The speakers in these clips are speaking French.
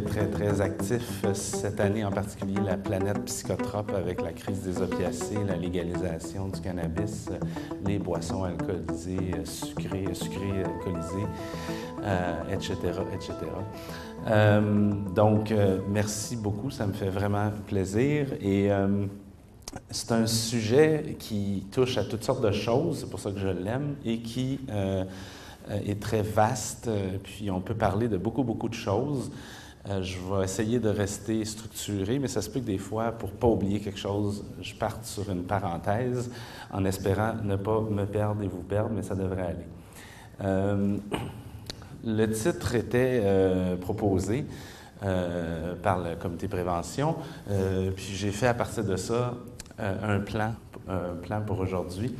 très actif cette année, en particulier la planète psychotrope avec la crise des opiacés, la légalisation du cannabis, les boissons alcoolisées, sucrées, alcoolisées, etc., etc. Donc, merci beaucoup, ça me fait vraiment plaisir. Et c'est un sujet qui touche à toutes sortes de choses, c'est pour ça que je l'aime, et qui est très vaste, puis on peut parler de beaucoup de choses. Je vais essayer de rester structuré, mais ça se peut que des fois, pour ne pas oublier quelque chose, je parte sur une parenthèse en espérant ne pas me perdre et vous perdre, mais ça devrait aller. Le titre était proposé par le comité prévention, puis j'ai fait à partir de ça un plan pour aujourd'hui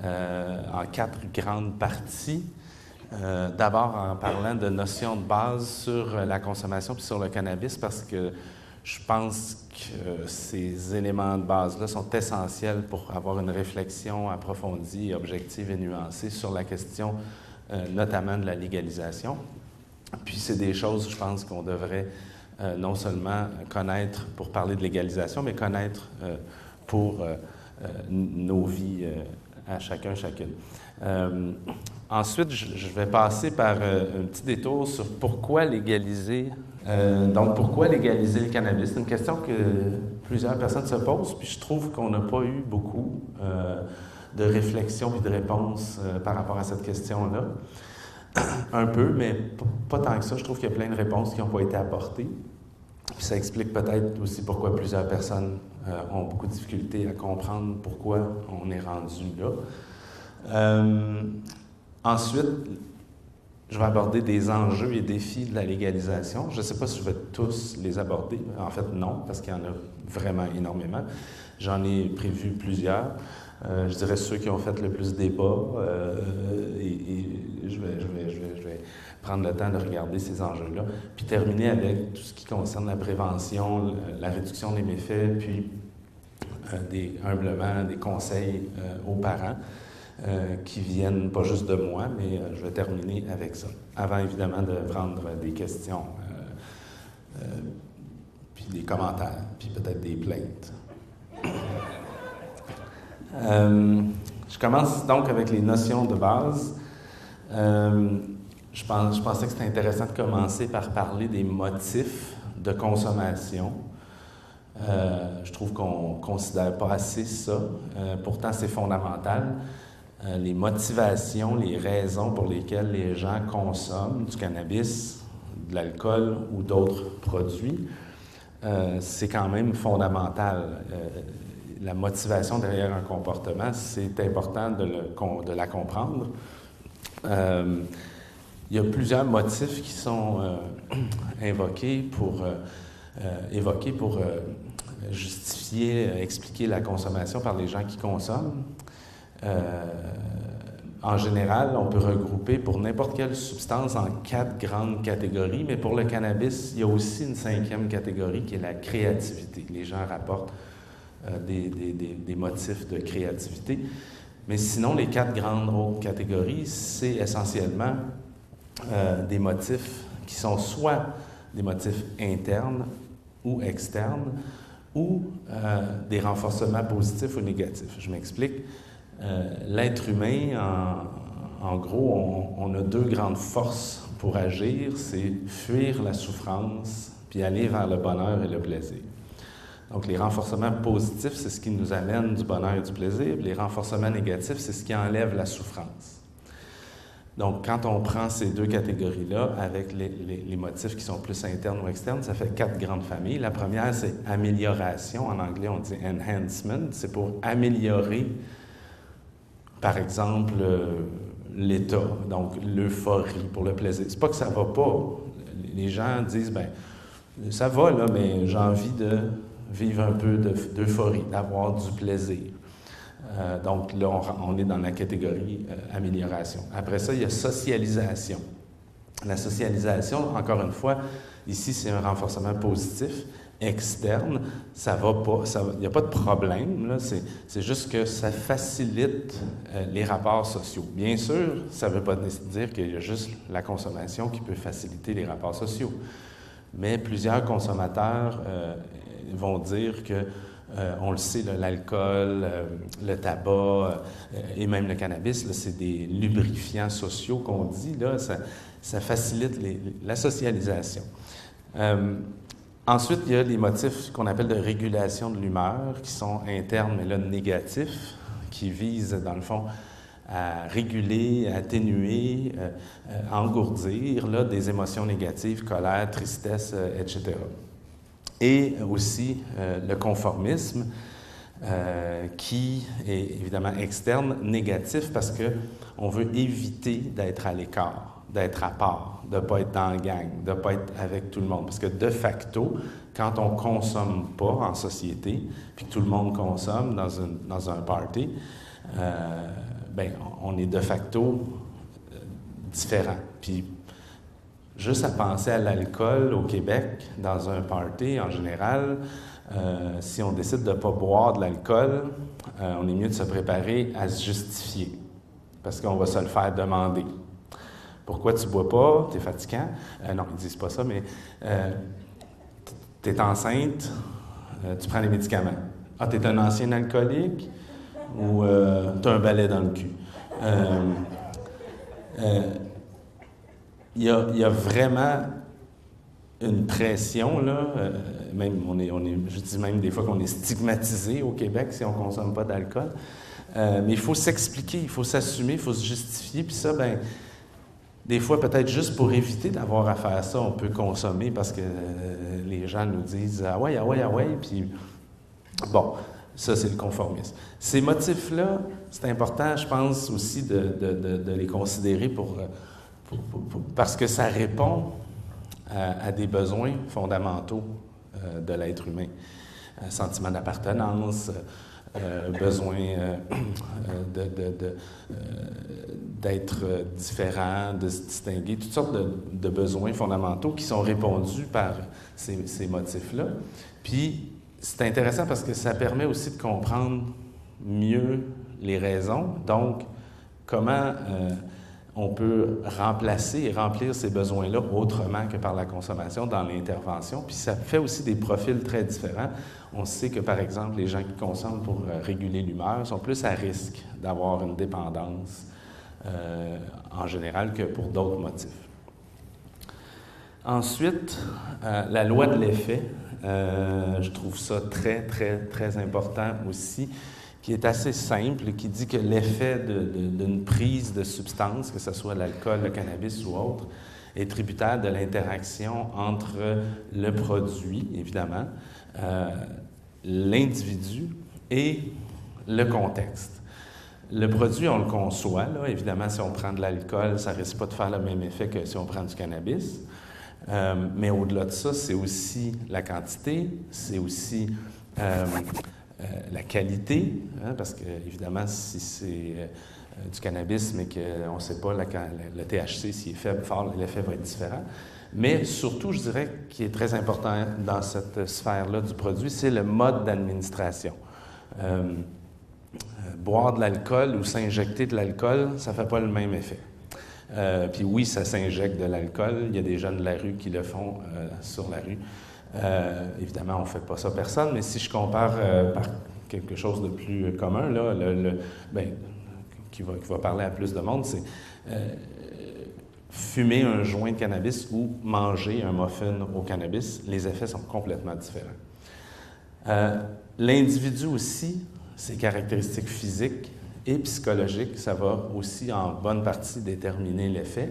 en 4 grandes parties. D'abord en parlant de notions de base sur la consommation puis sur le cannabis, parce que je pense que ces éléments de base-là sont essentiels pour avoir une réflexion approfondie, objective et nuancée sur la question notamment de la légalisation. Puis c'est des choses, je pense, qu'on devrait non seulement connaître pour parler de légalisation, mais connaître pour nos vies à chacune. Ensuite, je vais passer par un petit détour sur pourquoi légaliser. Donc, pourquoi légaliser le cannabis? C'est une question que plusieurs personnes se posent, puis je trouve qu'on n'a pas eu beaucoup de réflexion et de réponses par rapport à cette question-là. Un peu, mais pas tant que ça. Je trouve qu'il y a plein de réponses qui n'ont pas été apportées. Puis ça explique peut-être aussi pourquoi plusieurs personnes ont beaucoup de difficultés à comprendre pourquoi on est rendu là. Ensuite, je vais aborder des enjeux et défis de la légalisation. Je ne sais pas si je vais tous les aborder. En fait, non, parce qu'il y en a vraiment énormément. J'en ai prévu plusieurs. Je dirais ceux qui ont fait le plus débat. Et je vais prendre le temps de regarder ces enjeux-là. Puis terminer avec tout ce qui concerne la prévention, la réduction des méfaits, puis humblement des conseils aux parents. Qui viennent pas juste de moi, mais je vais terminer avec ça. Avant, évidemment, de prendre des questions, puis des commentaires, puis peut-être des plaintes. Je commence donc avec les notions de base. Je pensais que c'était intéressant de commencer par parler des motifs de consommation. Je trouve qu'on ne considère pas assez ça. Pourtant, c'est fondamental. Les motivations, les raisons pour lesquelles les gens consomment du cannabis, de l'alcool ou d'autres produits, c'est quand même fondamental. La motivation derrière un comportement, c'est important de la comprendre. Il y a plusieurs motifs qui sont évoqués pour justifier, expliquer la consommation par les gens qui consomment. En général, on peut regrouper pour n'importe quelle substance en 4 grandes catégories, mais pour le cannabis, il y a aussi une 5e catégorie qui est la créativité. Les gens rapportent des motifs de créativité. Mais sinon, les 4 grandes autres catégories, c'est essentiellement des motifs qui sont soit des motifs internes ou externes, ou des renforcements positifs ou négatifs. Je m'explique. L'être humain, en gros, on a 2 grandes forces pour agir, c'est fuir la souffrance puis aller vers le bonheur et le plaisir. Donc, les renforcements positifs, c'est ce qui nous amène du bonheur et du plaisir, puis les renforcements négatifs, c'est ce qui enlève la souffrance. Donc, quand on prend ces 2 catégories-là, avec les motifs qui sont plus internes ou externes, ça fait 4 grandes familles. La première, c'est amélioration. En anglais, on dit enhancement. C'est pour améliorer, par exemple, l'état, donc l'euphorie, pour le plaisir. C'est pas que ça va pas. Les gens disent, bien, ça va, là, mais j'ai envie de vivre un peu d'euphorie, d'avoir du plaisir. Donc là, on est dans la catégorie amélioration. Après ça, il y a socialisation. La socialisation, encore une fois, ici, c'est un renforcement positif. Externe, ça va pas, il n'y a pas de problème, là, c'est juste que ça facilite les rapports sociaux. Bien sûr, ça ne veut pas dire qu'il y a juste la consommation qui peut faciliter les rapports sociaux. Mais plusieurs consommateurs vont dire que, on le sait, l'alcool, le tabac et même le cannabis, là, c'est des lubrifiants sociaux qu'on dit, là, ça facilite la socialisation. Ensuite, il y a les motifs qu'on appelle de régulation de l'humeur, qui sont internes, mais là négatifs, qui visent, dans le fond, à réguler, à atténuer, à engourdir là, des émotions négatives, colère, tristesse, etc. Et aussi le conformisme, qui est évidemment externe, négatif, parce qu'on veut éviter d'être à l'écart, d'être à part, de ne pas être dans la gang, de ne pas être avec tout le monde. Parce que de facto, quand on ne consomme pas en société, puis que tout le monde consomme dans un party, on est de facto différent. Puis, juste à penser à l'alcool au Québec, dans un party en général, si on décide de ne pas boire de l'alcool, on est mieux de se préparer à se justifier, parce qu'on va se le faire demander. Pourquoi tu ne bois pas? Tu es fatigant? Non, ils ne disent pas ça, mais tu es enceinte, tu prends des médicaments. Ah, tu es un ancien alcoolique ou tu as un balai dans le cul? Il y a vraiment une pression, là, même je dis même des fois qu'on est stigmatisé au Québec si on ne consomme pas d'alcool. Mais il faut s'expliquer, il faut s'assumer, il faut se justifier. Puis ça, des fois, peut-être juste pour éviter d'avoir à faire ça, on peut consommer parce que les gens nous disent « Ah ouais, ah ouais, ah ouais », puis bon, ça, c'est le conformisme. Ces motifs-là, c'est important, je pense, aussi de les considérer parce que ça répond à des besoins fondamentaux de l'être humain. Sentiment d'appartenance, besoin d'être différent, de se distinguer, toutes sortes de besoins fondamentaux qui sont répondus par ces motifs-là. Puis, c'est intéressant parce que ça permet aussi de comprendre mieux les raisons. Donc, comment on peut remplacer et remplir ces besoins-là autrement que par la consommation dans l'intervention. Puis ça fait aussi des profils très différents. On sait que, par exemple, les gens qui consomment pour réguler l'humeur sont plus à risque d'avoir une dépendance en général que pour d'autres motifs. Ensuite, la loi de l'effet, je trouve ça très, très, très important aussi, qui est assez simple, qui dit que l'effet d'une prise de substance, que ce soit l'alcool, le cannabis ou autre, est tributaire de l'interaction entre le produit, évidemment, l'individu et le contexte. Le produit, on le conçoit, là. Évidemment, si on prend de l'alcool, ça ne risque pas de faire le même effet que si on prend du cannabis. Mais au-delà de ça, c'est aussi la quantité, c'est aussi la qualité, hein, parce que, évidemment, si c'est du cannabis, mais qu'on ne sait pas le THC, s'il est faible, fort, l'effet va être différent. Mais surtout, je dirais, qui est très important dans cette sphère-là du produit, c'est le mode d'administration. Boire de l'alcool ou s'injecter de l'alcool, ça ne fait pas le même effet. Puis oui, ça s'injecte de l'alcool. Il y a des gens de la rue qui le font sur la rue. Évidemment, on ne fait pas ça personne, mais si je compare par quelque chose de plus commun, là, qui va parler à plus de monde, c'est fumer un joint de cannabis ou manger un muffin au cannabis. Les effets sont complètement différents. L'individu aussi, ses caractéristiques physiques et psychologiques, ça va aussi en bonne partie déterminer l'effet.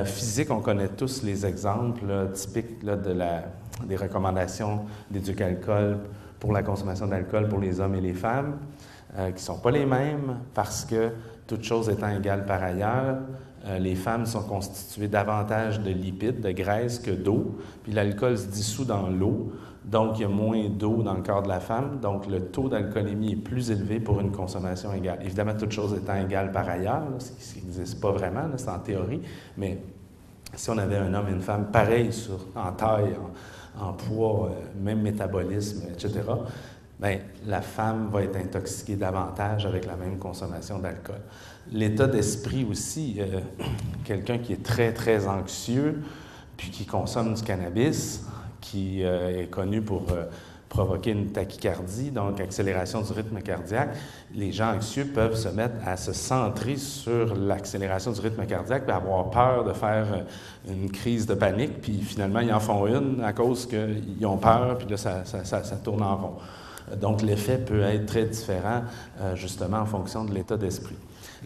Physique, on connaît tous les exemples typiques là, des recommandations d'éduc-alcool pour la consommation d'alcool pour les hommes et les femmes, qui ne sont pas les mêmes parce que, toutes choses étant égales par ailleurs, les femmes sont constituées davantage de lipides, de graisse que d'eau, puis l'alcool se dissout dans l'eau, donc il y a moins d'eau dans le corps de la femme, donc le taux d'alcoolémie est plus élevé pour une consommation égale. Évidemment, toutes choses étant égales par ailleurs, là, ce qui n'existe pas vraiment, là, c'est en théorie, mais si on avait un homme et une femme pareils en taille, en poids, même métabolisme, etc., bien, la femme va être intoxiquée davantage avec la même consommation d'alcool. L'état d'esprit aussi, quelqu'un qui est très, très anxieux puis qui consomment du cannabis, qui est connu pour provoquer une tachycardie, donc accélération du rythme cardiaque, les gens anxieux peuvent se mettre à se centrer sur l'accélération du rythme cardiaque puis avoir peur de faire une crise de panique, puis finalement, ils en font une à cause qu'ils ont peur, puis là, ça tourne en rond. Donc, l'effet peut être très différent, justement, en fonction de l'état d'esprit.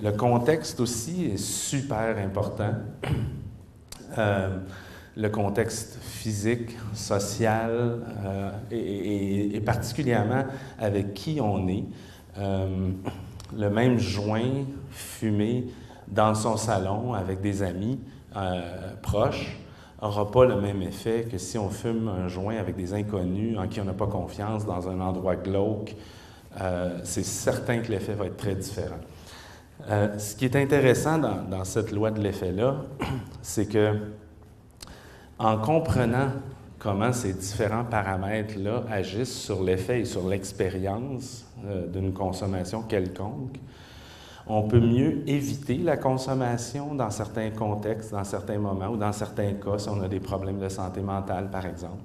Le contexte aussi est super important. Le contexte physique, social, et particulièrement avec qui on est. Le même joint fumé dans son salon avec des amis proches n'aura pas le même effet que si on fume un joint avec des inconnus en qui on n'a pas confiance dans un endroit glauque. C'est certain que l'effet va être très différent. Ce qui est intéressant dans cette loi de l'effet-là, c'est que en comprenant comment ces différents paramètres-là agissent sur l'effet et sur l'expérience d'une consommation quelconque, on peut mieux éviter la consommation dans certains contextes, dans certains moments ou dans certains cas, si on a des problèmes de santé mentale, par exemple.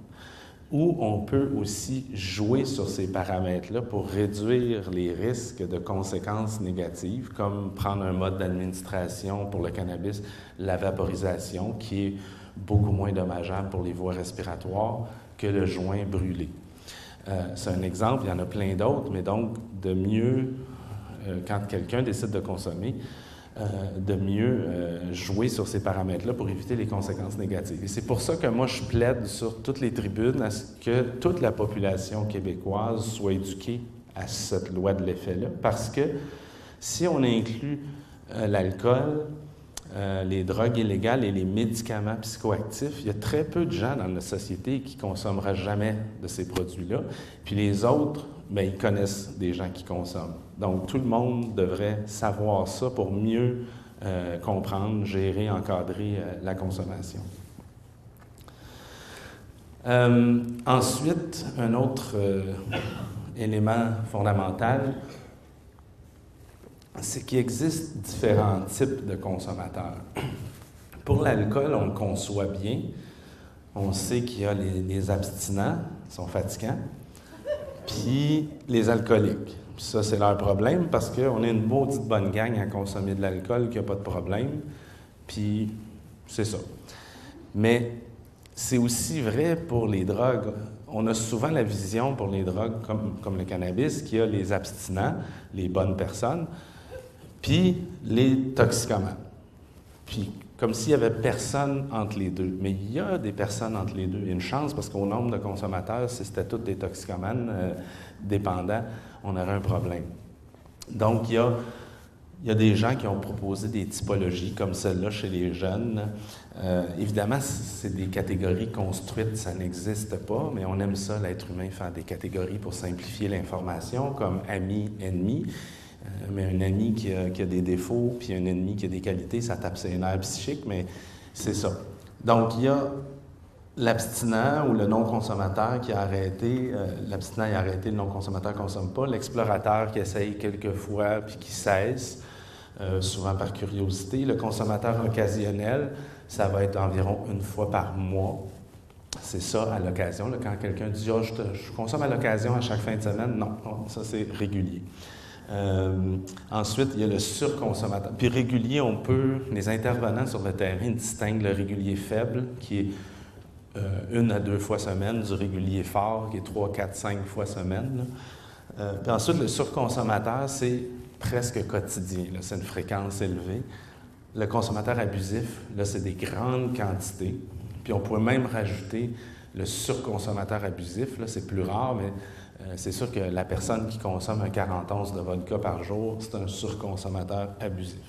Ou on peut aussi jouer sur ces paramètres-là pour réduire les risques de conséquences négatives, comme prendre un mode d'administration pour le cannabis, la vaporisation, qui est beaucoup moins dommageable pour les voies respiratoires que le joint brûlé. C'est un exemple, il y en a plein d'autres, mais donc de mieux, quand quelqu'un décide de consommer, de mieux jouer sur ces paramètres-là pour éviter les conséquences négatives. Et c'est pour ça que moi, je plaide sur toutes les tribunes à ce que toute la population québécoise soit éduquée à cette loi de l'effet-là, parce que si on inclut l'alcool, les drogues illégales et les médicaments psychoactifs, il y a très peu de gens dans notre société qui ne consommeraient jamais de ces produits-là. Puis les autres, bien, ils connaissent des gens qui consomment. Donc, tout le monde devrait savoir ça pour mieux comprendre, gérer, encadrer la consommation. Ensuite, un autre élément fondamental, c'est qu'il existe différents types de consommateurs. Pour l'alcool, on le conçoit bien. On sait qu'il y a les abstinents, qui sont fatigants, puis les alcooliques. Puis ça, c'est leur problème parce qu'on est une maudite bonne gang à consommer de l'alcool, qu'il n'y a pas de problème. Puis c'est ça. Mais c'est aussi vrai pour les drogues. On a souvent la vision pour les drogues comme le cannabis, qu'il y a les abstinents, les bonnes personnes, puis les toxicomanes. Puis comme s'il n'y avait personne entre les deux. Mais il y a des personnes entre les deux. Il y a une chance parce qu'au nombre de consommateurs, si c'était tous des toxicomanes dépendants, on aurait un problème. Donc, il y a des gens qui ont proposé des typologies comme celle-là chez les jeunes. Évidemment, c'est des catégories construites, ça n'existe pas, mais on aime ça, l'être humain, faire des catégories pour simplifier l'information, comme ami, ennemi. Mais un ami qui a des défauts, puis un ennemi qui a des qualités, ça tape ses nerfs psychiques, mais c'est ça. Donc, il y a l'abstinent ou le non-consommateur qui a arrêté, l'abstinent a arrêté, le non-consommateur ne consomme pas, l'explorateur qui essaye quelques fois puis qui cesse, souvent par curiosité. Le consommateur occasionnel, ça va être environ une fois par mois. C'est ça, à l'occasion. Là, quand quelqu'un dit « je consomme à l'occasion à chaque fin de semaine », non, ça c'est régulier. Ensuite, il y a le surconsommateur. Puis régulier, les intervenants sur le terrain distinguent le régulier faible, qui est 1 à 2 fois semaine, du régulier fort, qui est 3, 4, 5 fois semaine. Puis ensuite, le surconsommateur, c'est presque quotidien, là, c'est une fréquence élevée. Le consommateur abusif, là, c'est des grandes quantités. Puis on pourrait même rajouter le surconsommateur abusif, là, c'est plus rare, mais c'est sûr que la personne qui consomme un 40 onces de vodka par jour, c'est un surconsommateur abusif.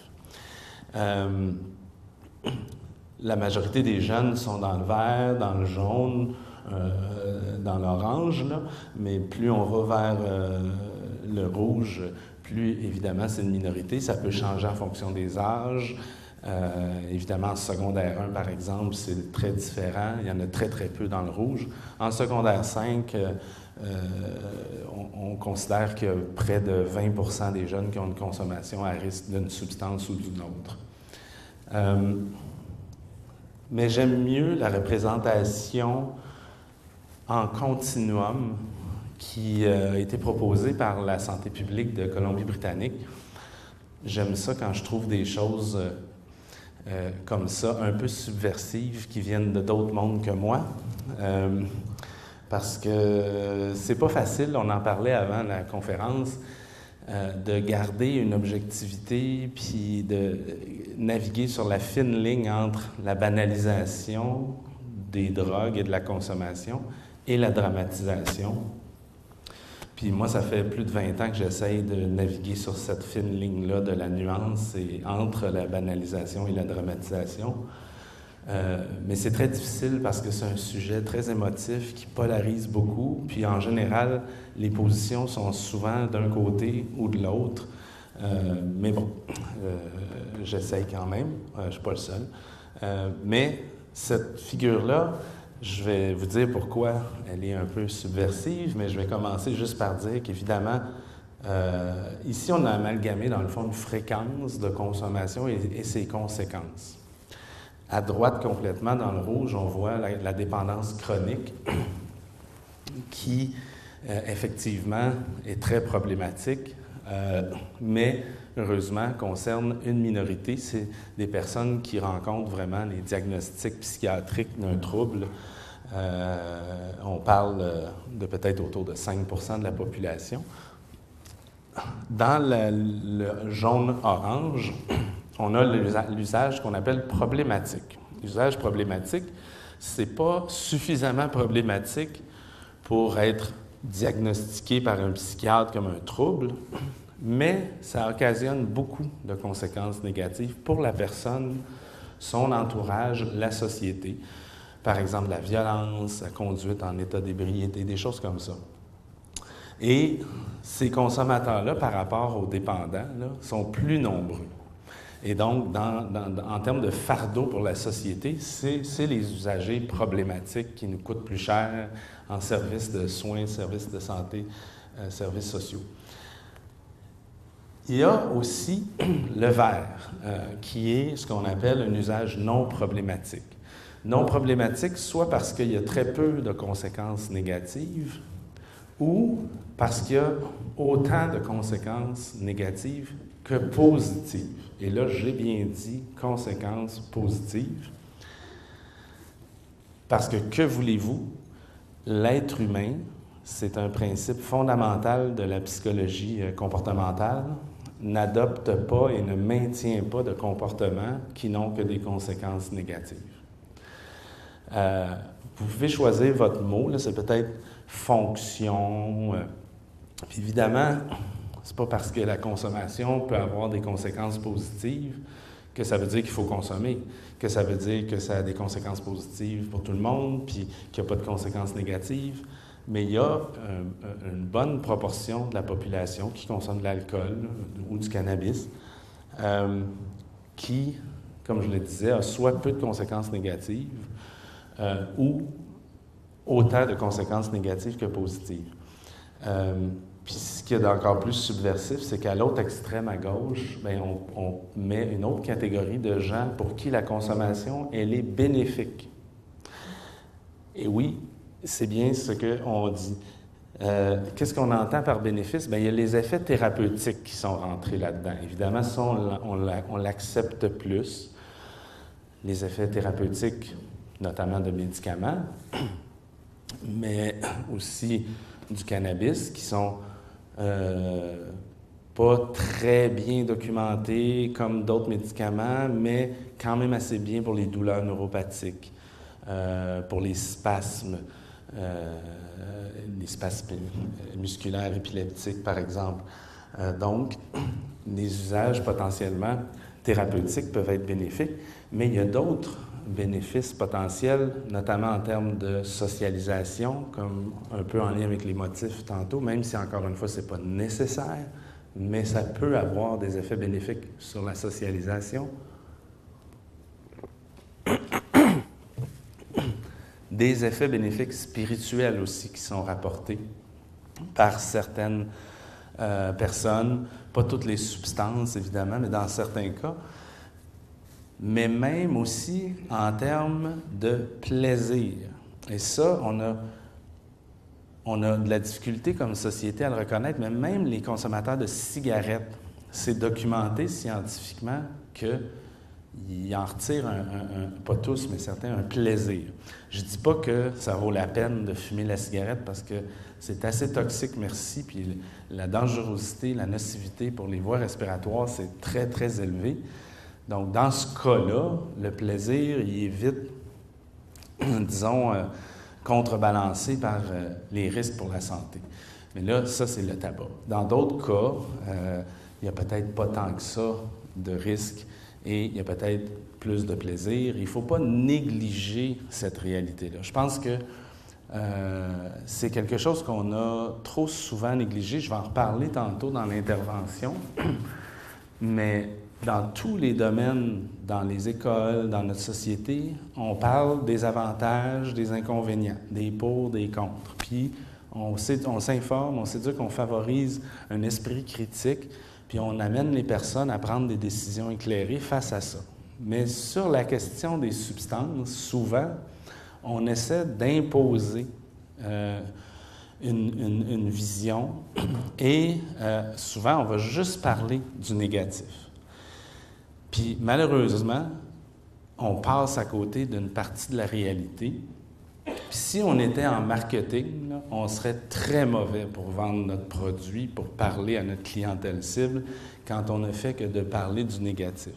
La majorité des jeunes sont dans le vert, dans le jaune, dans l'orange, là, mais plus on va vers le rouge, plus évidemment c'est une minorité. Ça peut changer en fonction des âges. Évidemment, en secondaire 1, par exemple, c'est très différent. Il y en a très, très peu dans le rouge. En secondaire 5, on considère que près de 20 % des jeunes qui ont une consommation à risque d'une substance ou d'une autre. mais j'aime mieux la représentation en continuum qui a été proposée par la santé publique de Colombie-Britannique. J'aime ça quand je trouve des choses comme ça, un peu subversives, qui viennent de d'autres mondes que moi. Parce que c'est pas facile, on en parlait avant la conférence, de garder une objectivité puis de naviguer sur la fine ligne entre la banalisation des drogues et de la consommation et la dramatisation. Puis moi, ça fait plus de 20 ans que j'essaye de naviguer sur cette fine ligne-là de la nuance et entre la banalisation et la dramatisation. Mais c'est très difficile parce que c'est un sujet très émotif qui polarise beaucoup. Puis en général, les positions sont souvent d'un côté ou de l'autre. Mais bon, j'essaye quand même. Je ne suis pas le seul. Mais cette figure-là, je vais vous dire pourquoi elle est un peu subversive, mais je vais commencer juste par dire qu'évidemment, ici, on a amalgamé, dans le fond, une fréquence de consommation et ses conséquences. À droite, complètement, dans le rouge, on voit la dépendance chronique qui, effectivement, est très problématique, mais heureusement, concerne une minorité. C'est des personnes qui rencontrent vraiment les diagnostics psychiatriques d'un trouble. On parle de peut-être autour de 5% de la population. Dans le jaune-orange, on a l'usage qu'on appelle problématique. L'usage problématique, c'est pas suffisamment problématique pour être diagnostiqué par un psychiatre comme un trouble, mais ça occasionne beaucoup de conséquences négatives pour la personne, son entourage, la société. Par exemple, la violence, la conduite en état d'ébriété, des choses comme ça. Et ces consommateurs-là, par rapport aux dépendants, là, sont plus nombreux. Et donc, en termes de fardeau pour la société, c'est les usagers problématiques qui nous coûtent plus cher en services de soins, services de santé, services sociaux. Il y a aussi le vert, qui est ce qu'on appelle un usage non problématique. Non problématique, soit parce qu'il y a très peu de conséquences négatives, ou parce qu'il y a autant de conséquences négatives que positives. Et là, j'ai bien dit conséquences positives, parce que voulez-vous, l'être humain, c'est un principe fondamental de la psychologie comportementale, n'adopte pas et ne maintient pas de comportements qui n'ont que des conséquences négatives. Vous pouvez choisir votre mot, là, c'est peut-être fonction. Puis évidemment, c'est pas parce que la consommation peut avoir des conséquences positives que ça veut dire qu'il faut consommer, que ça veut dire que ça a des conséquences positives pour tout le monde, puis qu'il n'y a pas de conséquences négatives. Mais il y a une bonne proportion de la population qui consomme de l'alcool ou du cannabis qui, comme je le disais, a soit peu de conséquences négatives ou autant de conséquences négatives que positives. Puis ce qui est encore plus subversif, c'est qu'à l'autre extrême à gauche, bien, on met une autre catégorie de gens pour qui la consommation, elle est bénéfique. Et oui, c'est bien ce qu'on dit. Qu'est-ce qu'on entend par bénéfice? Bien, il y a les effets thérapeutiques qui sont rentrés là-dedans. Évidemment, ça, on l'accepte plus. Les effets thérapeutiques, notamment de médicaments, mais aussi du cannabis, qui sont pas très bien documentés comme d'autres médicaments, mais quand même assez bien pour les douleurs neuropathiques, pour les spasmes musculaires épileptiques, par exemple. Donc, les usages potentiellement thérapeutiques peuvent être bénéfiques, mais il y a d'autres bénéfices potentiels, notamment en termes de socialisation, comme un peu en lien avec les motifs tantôt, même si, encore une fois, ce n'est pas nécessaire, mais ça peut avoir des effets bénéfiques sur la socialisation. Des effets bénéfiques spirituels aussi qui sont rapportés par certaines personnes, pas toutes les substances évidemment, mais dans certains cas. mais même aussi en termes de plaisir. Et ça, on a de la difficulté comme société à le reconnaître, mais même les consommateurs de cigarettes, c'est documenté scientifiquement qu'ils en retirent, pas tous, mais certains, un plaisir. Je ne dis pas que ça vaut la peine de fumer la cigarette parce que c'est assez toxique, merci, puis la dangerosité, la nocivité pour les voies respiratoires, c'est très, très élevé. Donc, dans ce cas-là, le plaisir, il est vite, disons, contrebalancé par les risques pour la santé. Mais là, ça, c'est le tabac. Dans d'autres cas, il n'y a peut-être pas tant que ça de risques et il y a peut-être plus de plaisir. Il ne faut pas négliger cette réalité-là. Je pense que c'est quelque chose qu'on a trop souvent négligé. Je vais en reparler tantôt dans l'intervention, mais dans tous les domaines, dans les écoles, dans notre société, on parle des avantages, des inconvénients, des pour, des contre. Puis on s'informe, on sait dire qu'on favorise un esprit critique, puis on amène les personnes à prendre des décisions éclairées face à ça. Mais sur la question des substances, souvent, on essaie d'imposer une vision et souvent, on va juste parler du négatif. Puis malheureusement, on passe à côté d'une partie de la réalité. Puis si on était en marketing, là, on serait très mauvais pour vendre notre produit, pour parler à notre clientèle cible, quand on ne fait que de parler du négatif.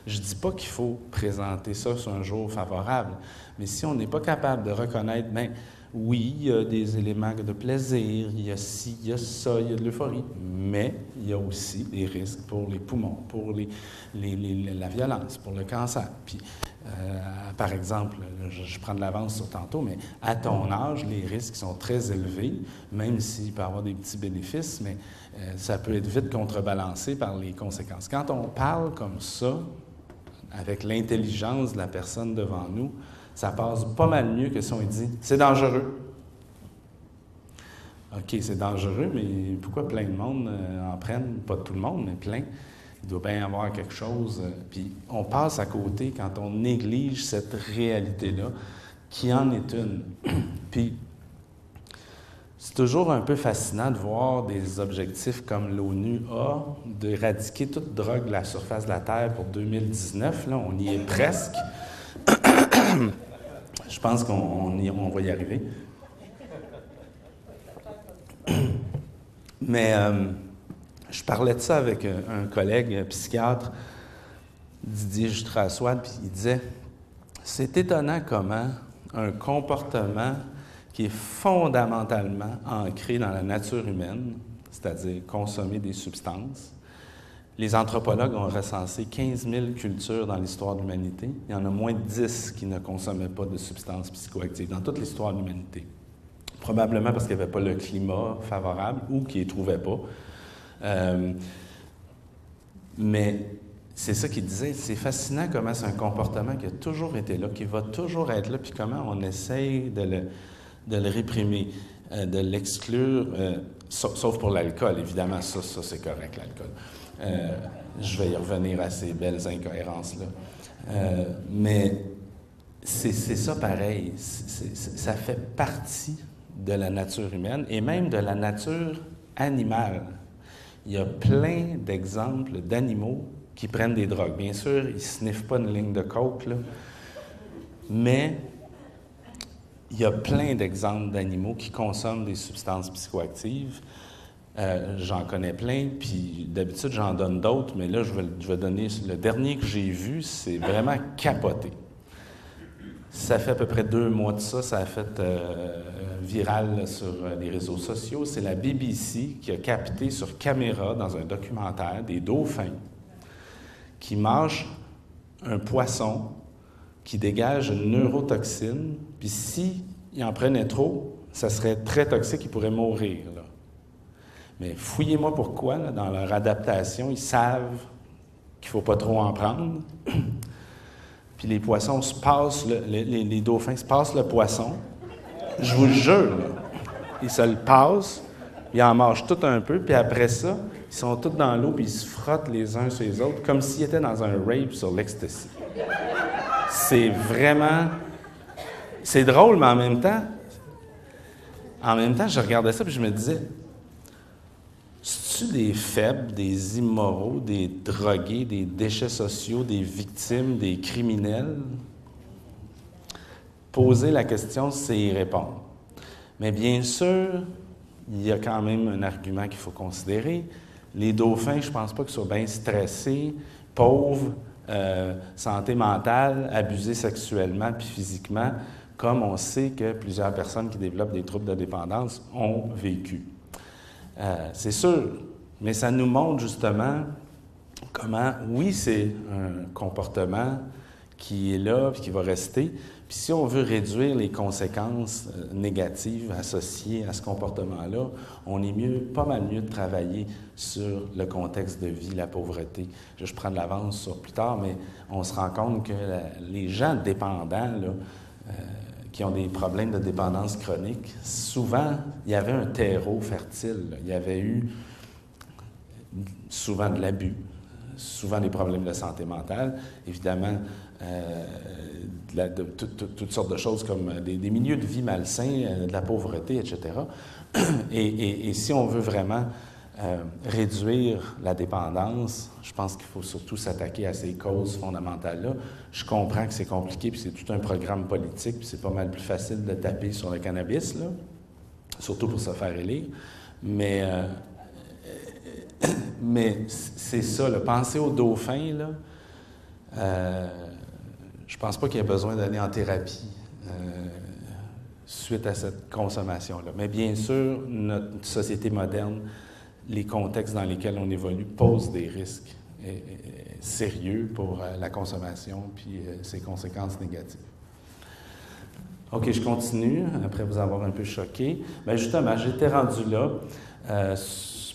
Je ne dis pas qu'il faut présenter ça sur un jour favorable, mais si on n'est pas capable de reconnaître, bien, oui, il y a des éléments de plaisir, il y a ci, il y a ça, il y a de l'euphorie, mais il y a aussi des risques pour les poumons, pour la violence, pour le cancer. Puis, par exemple, je prends de l'avance sur tantôt, mais à ton âge, les risques sont très élevés, même s'il peut y avoir des petits bénéfices, mais ça peut être vite contrebalancé par les conséquences. Quand on parle comme ça, avec l'intelligence de la personne devant nous, ça passe pas mal mieux que si on dit « c'est dangereux ». OK, c'est dangereux, mais pourquoi plein de monde en prennent? Pas tout le monde, mais plein. Il doit bien y avoir quelque chose. Puis on passe à côté quand on néglige cette réalité-là, qui en est une. Puis c'est toujours un peu fascinant de voir des objectifs comme l'ONU a, d'éradiquer toute drogue de la surface de la Terre pour 2019. Là, on y est presque. Je pense qu'on va y arriver. Mais je parlais de ça avec un collègue psychiatre, Didier Jutraswad, puis il disait « C'est étonnant comment un comportement qui est fondamentalement ancré dans la nature humaine, c'est-à-dire consommer des substances. Les anthropologues ont recensé 15 000 cultures dans l'histoire de l'humanité. Il y en a moins de 10 qui ne consommaient pas de substances psychoactives dans toute l'histoire de l'humanité. Probablement parce qu'il n'y avait pas le climat favorable ou qu'ils ne les trouvaient pas. Mais c'est ça qu'il disait. C'est fascinant comment c'est un comportement qui a toujours été là, qui va toujours être là, puis comment on essaye de le réprimer, de l'exclure, sauf pour l'alcool, évidemment, ça c'est correct, l'alcool. Je vais y revenir à ces belles incohérences-là. Mais c'est ça pareil, ça fait partie de la nature humaine et même de la nature animale. Il y a plein d'exemples d'animaux qui prennent des drogues. Bien sûr, ils ne sniffent pas une ligne de coke, là, mais il y a plein d'exemples d'animaux qui consomment des substances psychoactives. J'en connais plein, puis d'habitude, j'en donne d'autres, mais là, je vais donner... Le dernier que j'ai vu, c'est vraiment capoté. Ça fait à peu près 2 mois de ça, ça a fait viral là, sur les réseaux sociaux. C'est la BBC qui a capté sur caméra, dans un documentaire, des dauphins qui mangent un poisson qui dégage une neurotoxine, puis s'ils en prenaient trop, ça serait très toxique, ils pourraient mourir, là. Mais fouillez-moi pourquoi, là, dans leur adaptation, ils savent qu'il ne faut pas trop en prendre. Puis les poissons se passent, les dauphins se passent le poisson. Je vous le jure, là, ils se le passent, ils en mangent tout un peu, puis après ça, Ils sont tous dans l'eau, puis ils se frottent les uns sur les autres, comme s'ils étaient dans un rave sur l'ecstasy. C'est vraiment... C'est drôle, mais en même temps, je regardais ça, puis je me disais, c'est-tu des faibles, des immoraux, des drogués, des déchets sociaux, des victimes, des criminels? Poser la question, c'est y répondre. Mais bien sûr, il y a quand même un argument qu'il faut considérer. Les dauphins, je ne pense pas qu'ils soient bien stressés, pauvres, santé mentale, abusés sexuellement puis physiquement, comme on sait que plusieurs personnes qui développent des troubles de dépendance ont vécu. C'est sûr, mais ça nous montre justement comment, oui, c'est un comportement qui est là et qui va rester. Puis si on veut réduire les conséquences négatives associées à ce comportement-là, on est pas mal mieux de travailler sur le contexte de vie, la pauvreté. Je prends de l'avance sur plus tard, mais on se rend compte que les gens dépendants, là, qui ont des problèmes de dépendance chronique, souvent, il y avait un terreau fertile. Là. Il y avait eu souvent de l'abus, souvent des problèmes de santé mentale, évidemment, toutes sortes de choses comme des milieux de vie malsains, de la pauvreté, etc. Et si on veut vraiment réduire la dépendance, je pense qu'il faut surtout s'attaquer à ces causes fondamentales-là. Je comprends que c'est compliqué, puis c'est tout un programme politique, puis c'est pas mal plus facile de taper sur le cannabis, là, surtout pour se faire élire. Mais c'est ça, là, penser aux dauphins, là, je pense pas qu'il y ait besoin d'aller en thérapie suite à cette consommation-là. Mais bien sûr, notre société moderne, les contextes dans lesquels on évolue posent des risques sérieux pour la consommation puis ses conséquences négatives. OK, je continue, après vous avoir un peu choqué. Bien, justement, j'étais rendu là.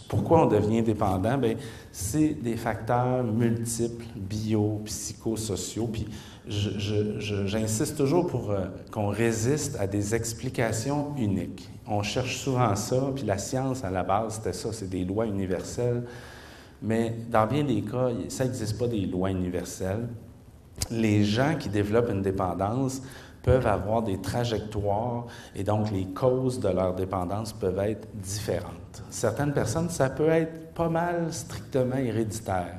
Pourquoi on devient dépendant? Bien, c'est des facteurs multiples, bio-psychosociaux. Puis j'insiste toujours pour qu'on résiste à des explications uniques. On cherche souvent ça, puis la science, à la base, c'était ça, c'est des lois universelles. Mais dans bien des cas, ça n'existe pas des lois universelles. Les gens qui développent une dépendance peuvent avoir des trajectoires et donc les causes de leur dépendance peuvent être différentes. Certaines personnes, ça peut être pas mal strictement héréditaire,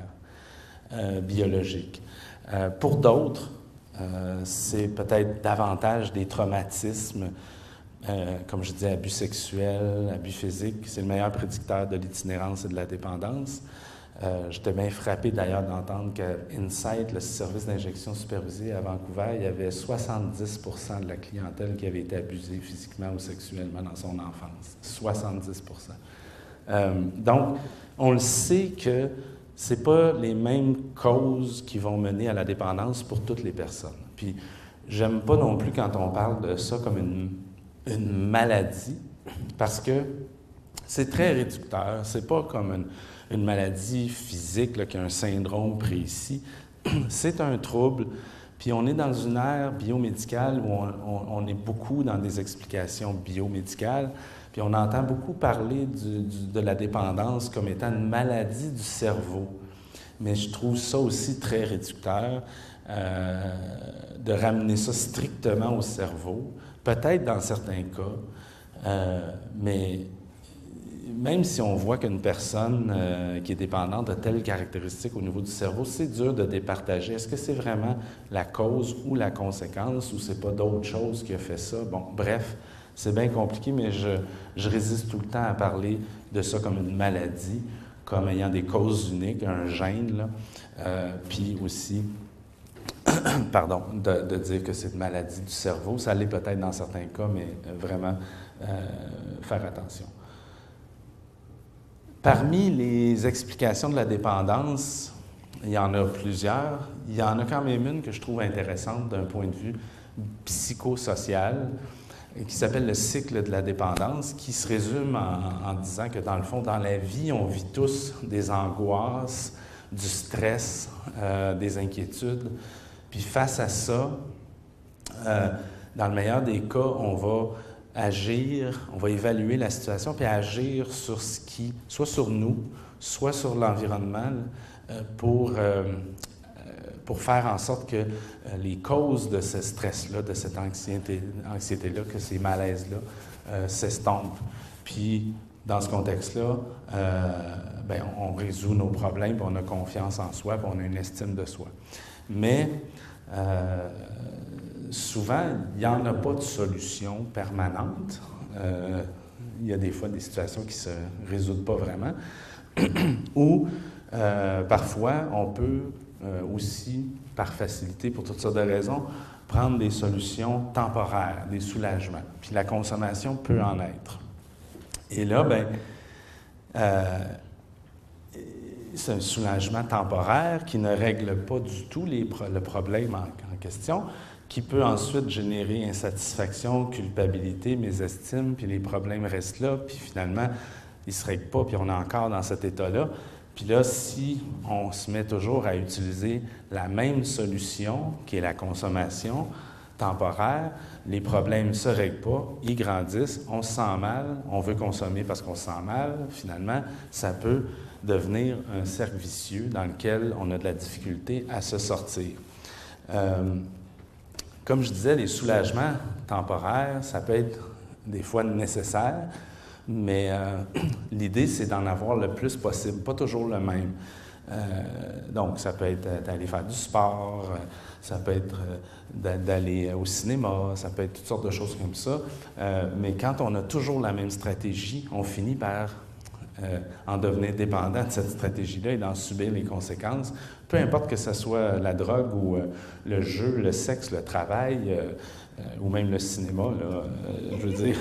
biologique. Pour d'autres, c'est peut-être davantage des traumatismes, comme je dis, abus sexuels, abus physiques. C'est le meilleur prédicteur de l'itinérance et de la dépendance. J'étais bien frappé d'ailleurs d'entendre qu'à Insight, le service d'injection supervisée à Vancouver, il y avait 70 % de la clientèle qui avait été abusée physiquement ou sexuellement dans son enfance. 70 %. Donc, on le sait que ce n'est pas les mêmes causes qui vont mener à la dépendance pour toutes les personnes. Puis, j'aime pas non plus quand on parle de ça comme une maladie, parce que c'est très réducteur. C'est pas comme une maladie physique là, qui a un syndrome précis. C'est un trouble. Puis on est dans une ère biomédicale où on est beaucoup dans des explications biomédicales. Puis on entend beaucoup parler de la dépendance comme étant une maladie du cerveau. Mais je trouve ça aussi très réducteur de ramener ça strictement au cerveau. Peut-être dans certains cas, mais même si on voit qu'une personne qui est dépendante a telle caractéristique au niveau du cerveau, c'est dur de départager. Est-ce que c'est vraiment la cause ou la conséquence ou c'est pas d'autre chose qui a fait ça? Bon, bref, c'est bien compliqué, mais je résiste tout le temps à parler de ça comme une maladie, comme ayant des causes uniques, un gène, là, puis aussi, pardon, de dire que c'est une maladie du cerveau. Ça l'est peut-être dans certains cas, mais vraiment faire attention. Parmi les explications de la dépendance, il y en a plusieurs. Il y en a quand même une que je trouve intéressante d'un point de vue psychosocial, qui s'appelle le cycle de la dépendance, qui se résume en disant que, dans le fond, dans la vie, on vit tous des angoisses, du stress, des inquiétudes. Puis face à ça, dans le meilleur des cas, on va agir, on va évaluer la situation, puis agir sur ce qui, soit sur nous, soit sur l'environnement, pour faire en sorte que les causes de ce stress-là, de cette anxiété-là, que ces malaises-là s'estompent. Puis, dans ce contexte-là, on résout nos problèmes, puis on a confiance en soi, puis on a une estime de soi. Mais souvent, il n'y en a pas de solution permanente. Il y a des fois des situations qui ne se résoudent pas vraiment. Ou parfois, on peut aussi, par facilité, pour toutes sortes de raisons, prendre des solutions temporaires, des soulagements. Puis la consommation peut en être. Et là, c'est un soulagement temporaire qui ne règle pas du tout le problème en question, qui peut ensuite générer insatisfaction, culpabilité, mésestime, puis les problèmes restent là, puis finalement, ils ne se règlent pas, puis on est encore dans cet état-là. Puis là, si on se met toujours à utiliser la même solution, qui est la consommation temporaire, les problèmes ne se règlent pas, ils grandissent, on se sent mal, on veut consommer parce qu'on se sent mal. Finalement, ça peut devenir un cercle vicieux dans lequel on a de la difficulté à se sortir. Comme je disais, les soulagements temporaires, ça peut être des fois nécessaire, mais l'idée, c'est d'en avoir le plus possible, pas toujours le même. Donc, ça peut être d'aller faire du sport, ça peut être d'aller au cinéma, ça peut être toutes sortes de choses comme ça. Mais quand on a toujours la même stratégie, on finit par en devenir dépendant de cette stratégie-là et d'en subir les conséquences. Peu importe que ce soit la drogue ou le jeu, le sexe, le travail, ou même le cinéma, là, je veux dire,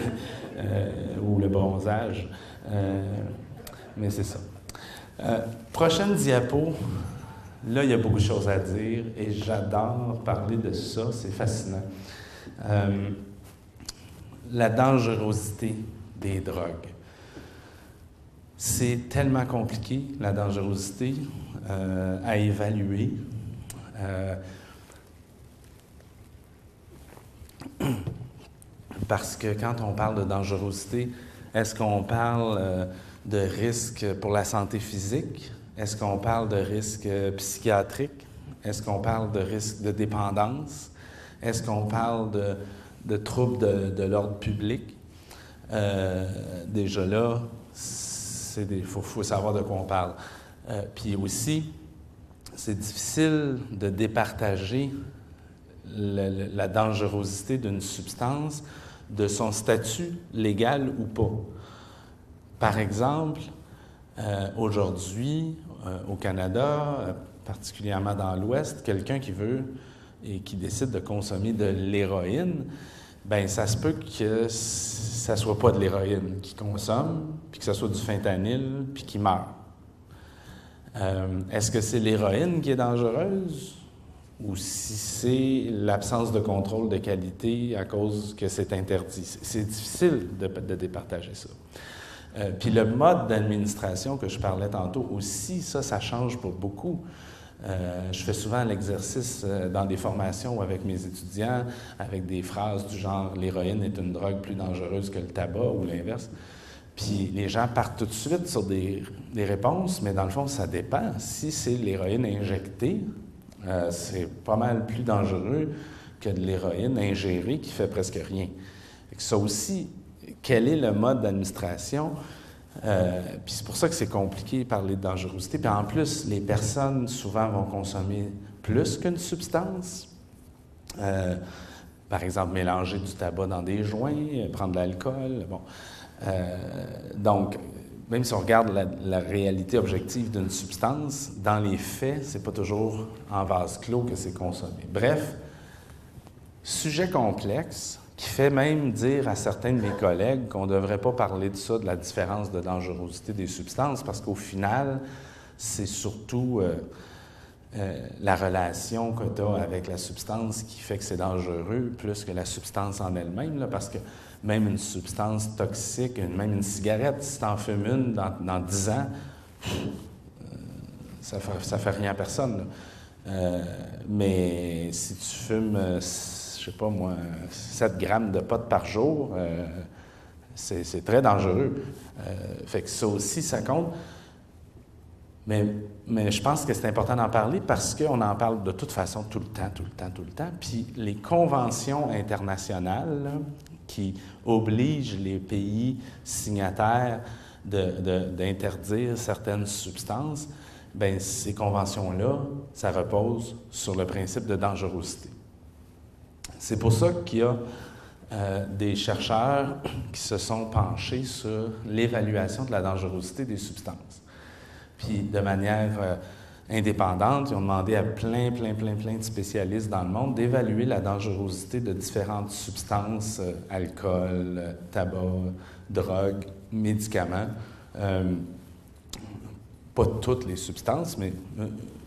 ou le bronzage. Mais c'est ça. Prochaine diapo. Là, il y a beaucoup de choses à dire et j'adore parler de ça, c'est fascinant. La dangerosité des drogues. C'est tellement compliqué, la dangerosité, à évaluer. Parce que quand on parle de dangerosité, est-ce qu'on parle de risque pour la santé physique? Est-ce qu'on parle de risque psychiatrique? Est-ce qu'on parle de risque de dépendance? Est-ce qu'on parle de troubles de l'ordre public? Déjà là, il faut savoir de quoi on parle. Puis aussi, c'est difficile de départager la dangerosité d'une substance de son statut légal ou pas. Par exemple, aujourd'hui, au Canada, particulièrement dans l'Ouest, quelqu'un qui veut et qui décide de consommer de l'héroïne, bien, ça se peut que ça ne soit pas de l'héroïne qu'il consomme, puis que ça soit du fentanyl, puis qu'il meurt. Est-ce que c'est l'héroïne qui est dangereuse? Ou si c'est l'absence de contrôle de qualité à cause que c'est interdit. C'est difficile de départager ça. Puis le mode d'administration que je parlais tantôt aussi, ça change pour beaucoup. Je fais souvent l'exercice dans des formations avec mes étudiants, avec des phrases du genre « l'héroïne est une drogue plus dangereuse que le tabac » ou l'inverse. Puis les gens partent tout de suite sur des réponses, mais dans le fond, ça dépend. Si c'est l'héroïne injectée, c'est pas mal plus dangereux que de l'héroïne ingérée qui fait presque rien. Et ça aussi, quel est le mode d'administration? Puis c'est pour ça que c'est compliqué de parler de dangerosité. Puis en plus, les personnes souvent vont consommer plus qu'une substance. Par exemple, mélanger du tabac dans des joints, prendre de l'alcool. Bon. Donc, même si on regarde la réalité objective d'une substance, dans les faits, c'est pas toujours en vase clos que c'est consommé. Bref, sujet complexe qui fait même dire à certains de mes collègues qu'on ne devrait pas parler de ça, de la différence de dangerosité des substances, parce qu'au final, c'est surtout la relation que tu as avec la substance qui fait que c'est dangereux, plus que la substance en elle-même, là, parce que même une substance toxique, même une cigarette, si tu en fumes une dans 10 ans, ça fait rien à personne. Mais si tu fumes, je sais pas moi, 7 grammes de pot par jour, c'est très dangereux. Fait que ça aussi, ça compte. Mais je pense que c'est important d'en parler parce qu'on en parle de toute façon tout le temps. Puis les conventions internationales là, qui obligent les pays signataires d'interdire certaines substances, bien, ces conventions-là, ça repose sur le principe de dangerosité. C'est pour ça qu'il y a des chercheurs qui se sont penchés sur l'évaluation de la dangerosité des substances. Puis, de manière indépendante, ils ont demandé à plein de spécialistes dans le monde d'évaluer la dangerosité de différentes substances, alcool, tabac, drogue, médicaments. Pas toutes les substances, mais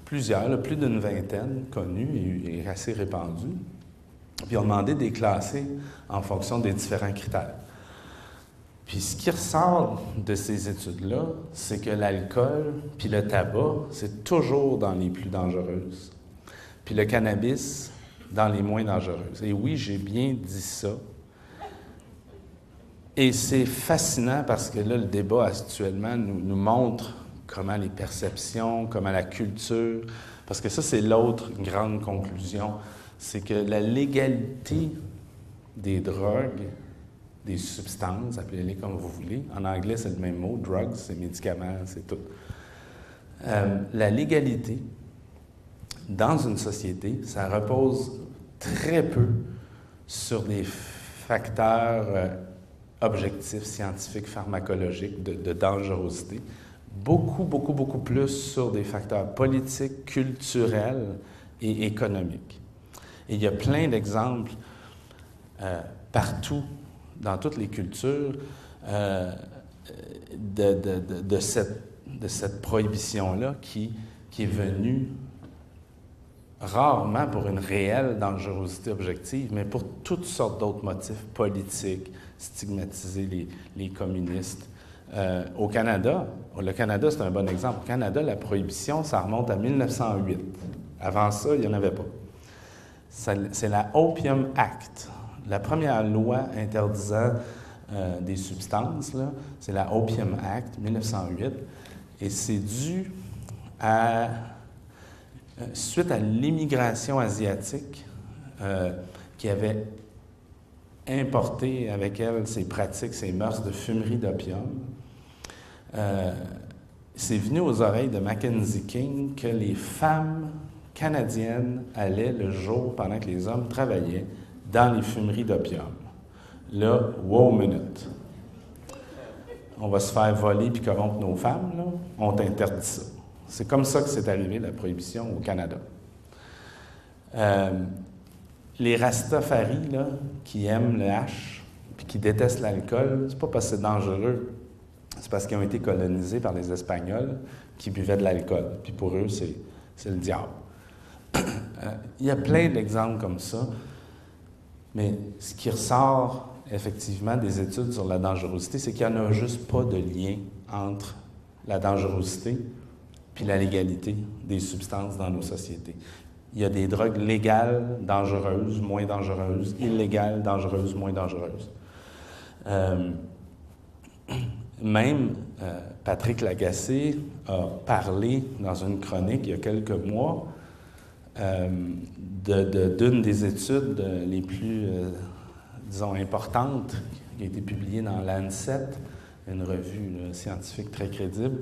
plusieurs, là, plus d'une vingtaine connues et assez répandues. Puis, ils ont demandé de les classer en fonction des différents critères. Puis ce qui ressort de ces études-là, c'est que l'alcool puis le tabac, c'est toujours dans les plus dangereuses. Puis le cannabis, dans les moins dangereuses. Et oui, j'ai bien dit ça. Et c'est fascinant parce que là, le débat actuellement nous montre comment les perceptions, comment la culture... Parce que ça, c'est l'autre grande conclusion, c'est que la légalité des drogues, des substances, appelez-les comme vous voulez. En anglais, c'est le même mot, drugs, c'est médicaments, c'est tout. La légalité, dans une société, ça repose très peu sur des facteurs objectifs, scientifiques, pharmacologiques, de dangerosité. Beaucoup plus sur des facteurs politiques, culturels et économiques. Et il y a plein d'exemples partout dans toutes les cultures, de cette prohibition-là qui est venue rarement pour une réelle dangerosité objective, mais pour toutes sortes d'autres motifs politiques, stigmatiser les communistes. Au Canada, le Canada, c'est un bon exemple. Au Canada, la prohibition, ça remonte à 1908. Avant ça, il n'y en avait pas. C'est la Opium Act. La première loi interdisant des substances, là, c'est la Opium Act, 1908, et c'est dû suite à l'immigration asiatique qui avait importé avec elle ses pratiques, ses mœurs de fumerie d'opium. C'est venu aux oreilles de Mackenzie King que les femmes canadiennes allaient le jour, pendant que les hommes travaillaient, dans les fumeries d'opium. Là, wow, minute. On va se faire voler puis corrompre nos femmes, là. On t'interdit ça. C'est comme ça que c'est arrivé, la prohibition au Canada. Les Rastafari, là, qui aiment le hash puis qui détestent l'alcool, c'est pas parce que c'est dangereux. C'est parce qu'ils ont été colonisés par les Espagnols qui buvaient de l'alcool. Puis pour eux, c'est le diable. Il y a plein d'exemples comme ça. Mais ce qui ressort effectivement des études sur la dangerosité, c'est qu'il n'y en a juste pas de lien entre la dangerosité puis la légalité des substances dans nos sociétés. Il y a des drogues légales, dangereuses, moins dangereuses, illégales, dangereuses, moins dangereuses. Même Patrick Lagacé a parlé dans une chronique il y a quelques mois d'une des études les plus, disons, importantes qui a été publiée dans Lancet, une revue scientifique très crédible.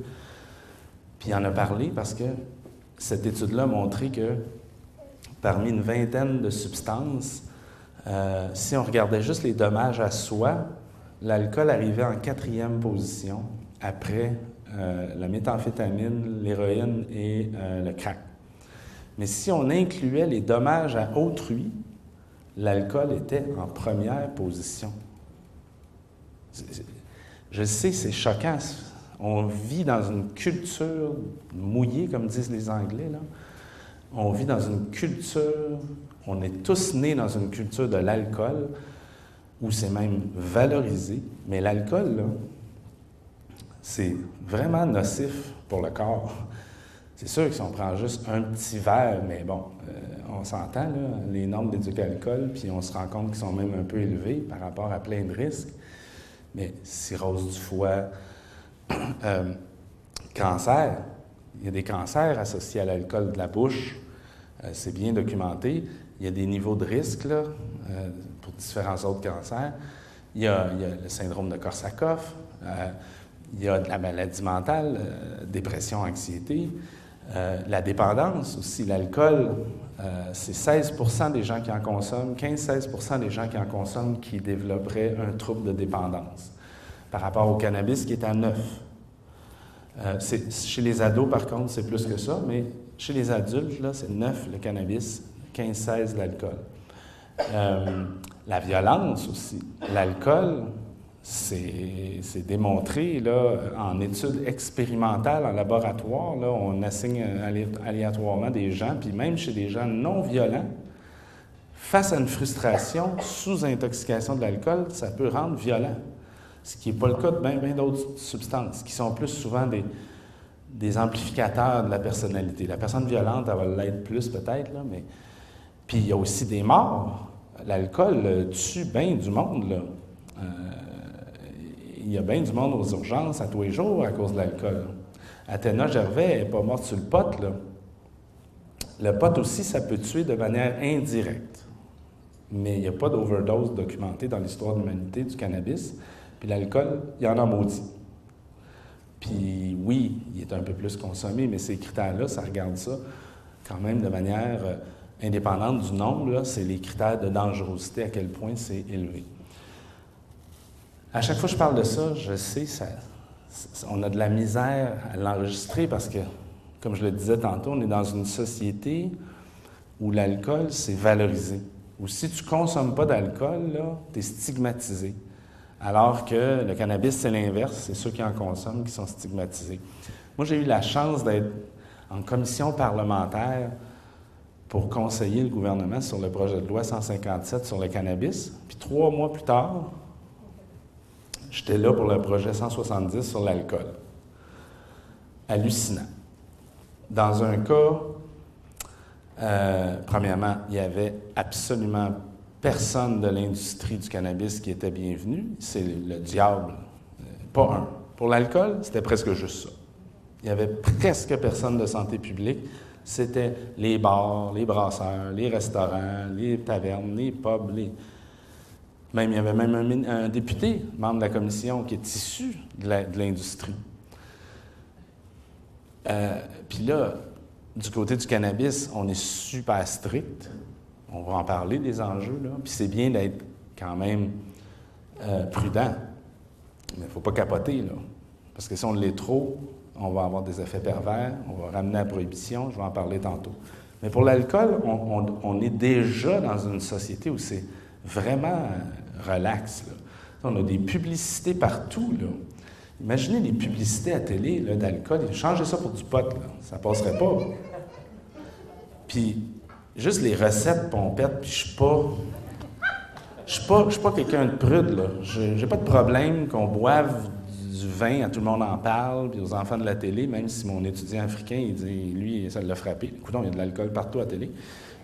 Puis il en a parlé parce que cette étude-là a montré que parmi une vingtaine de substances, si on regardait juste les dommages à soi, l'alcool arrivait en 4e position après la méthamphétamine, l'héroïne et le crack. Mais si on incluait les dommages à autrui, l'alcool était en 1re position. Je sais, c'est choquant. On vit dans une culture mouillée, comme disent les Anglais, là. On vit dans une culture, on est tous nés dans une culture de l'alcool, où c'est même valorisé. Mais l'alcool, là, c'est vraiment nocif pour le corps. C'est sûr que si on prend juste un petit verre, mais bon, on s'entend, là, les normes d'éduc-alcool, puis on se rend compte qu'ils sont même un peu élevés par rapport à plein de risques. Mais cirrhose du foie, cancer, Il y a des cancers associés à l'alcool de la bouche. C'est bien documenté. Il y a des niveaux de risque là, pour différents autres cancers. Il y a le syndrome de Korsakoff. Il y a de la maladie mentale, dépression, anxiété. La dépendance aussi. L'alcool, c'est 16 % des gens qui en consomment, 15-16 % des gens qui en consomment qui développeraient un trouble de dépendance. Par rapport au cannabis qui est à 9. Chez les ados, par contre, c'est plus que ça, mais chez les adultes, là, c'est 9 le cannabis, 15-16 l'alcool. La violence aussi. L'alcool, c'est démontré là, en études expérimentales, en laboratoire. Là, on assigne aléatoirement des gens, puis même chez des gens non violents, face à une frustration sous intoxication de l'alcool, ça peut rendre violent. Ce qui n'est pas le cas de bien d'autres substances, qui sont plus souvent des amplificateurs de la personnalité. La personne violente, elle va l'être plus peut-être, là, mais... Puis il y a aussi des morts. L'alcool tue bien du monde, là. Il y a bien du monde aux urgences à tous les jours à cause de l'alcool. Athéna Gervais n'est pas morte sur le pot, là. Le pot aussi, ça peut tuer de manière indirecte. Mais il n'y a pas d'overdose documentée dans l'histoire de l'humanité du cannabis. Puis l'alcool, il y en a maudit. Puis oui, il est un peu plus consommé, mais ces critères-là, ça regarde ça quand même de manière indépendante du nombre. Là, c'est les critères de dangerosité, à quel point c'est élevé. À chaque fois que je parle de ça, je sais, on a de la misère à l'enregistrer parce que, comme je le disais tantôt, on est dans une société où l'alcool, c'est valorisé. Où si tu ne consommes pas d'alcool, tu es stigmatisé. Alors que le cannabis, c'est l'inverse, c'est ceux qui en consomment qui sont stigmatisés. Moi, j'ai eu la chance d'être en commission parlementaire pour conseiller le gouvernement sur le projet de loi 157 sur le cannabis. Puis 3 mois plus tard, j'étais là pour le projet 170 sur l'alcool. Hallucinant. Dans un cas, premièrement, il n'y avait absolument personne de l'industrie du cannabis qui était bienvenu. C'est le diable. Pas un. Pour l'alcool, c'était presque juste ça. Il n'y avait presque personne de santé publique. C'était les bars, les brasseurs, les restaurants, les tavernes, les pubs. Même, il y avait même un député, membre de la commission, qui est issu de l'industrie. Puis là, du côté du cannabis, on est super strict. On va en parler des enjeux, là. Puis c'est bien d'être quand même prudent. Mais il ne faut pas capoter, là. Parce que si on l'est trop, on va avoir des effets pervers, on va ramener à la prohibition, je vais en parler tantôt. Mais pour l'alcool, on est déjà dans une société où c'est vraiment relax, là. On a des publicités partout, là. Imaginez les publicités à télé là, d'alcool, changez ça pour du pot, là. Ça passerait pas. Puis, juste les recettes pompettes, puis je suis pas quelqu'un de prude, là. J'ai pas de problème qu'on boive du vin, à tout le monde en parle, puis aux enfants de la télé, même si mon étudiant africain, il dit, lui, ça l'a frappé. Écoutons, il y a de l'alcool partout à la télé.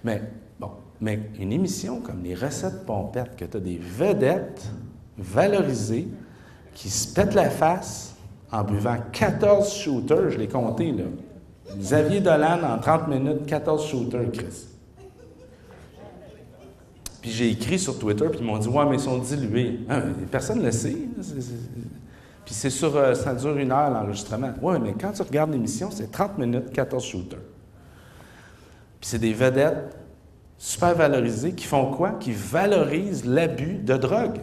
Mais une émission comme les recettes pompettes, que tu as des vedettes valorisées qui se pètent la face en buvant 14 shooters, je l'ai compté, là. Xavier Dolan, en 30 minutes, 14 shooters, Chris. Puis j'ai écrit sur Twitter, puis ils m'ont dit « Ouais, mais ils sont dilués. » Personne ne le sait. Puis c'est sur... ça dure 1 heure, l'enregistrement. « Ouais, mais quand tu regardes l'émission, c'est 30 minutes, 14 shooters. » Puis c'est des vedettes super valorisées qui font quoi? Qui valorisent l'abus de drogue.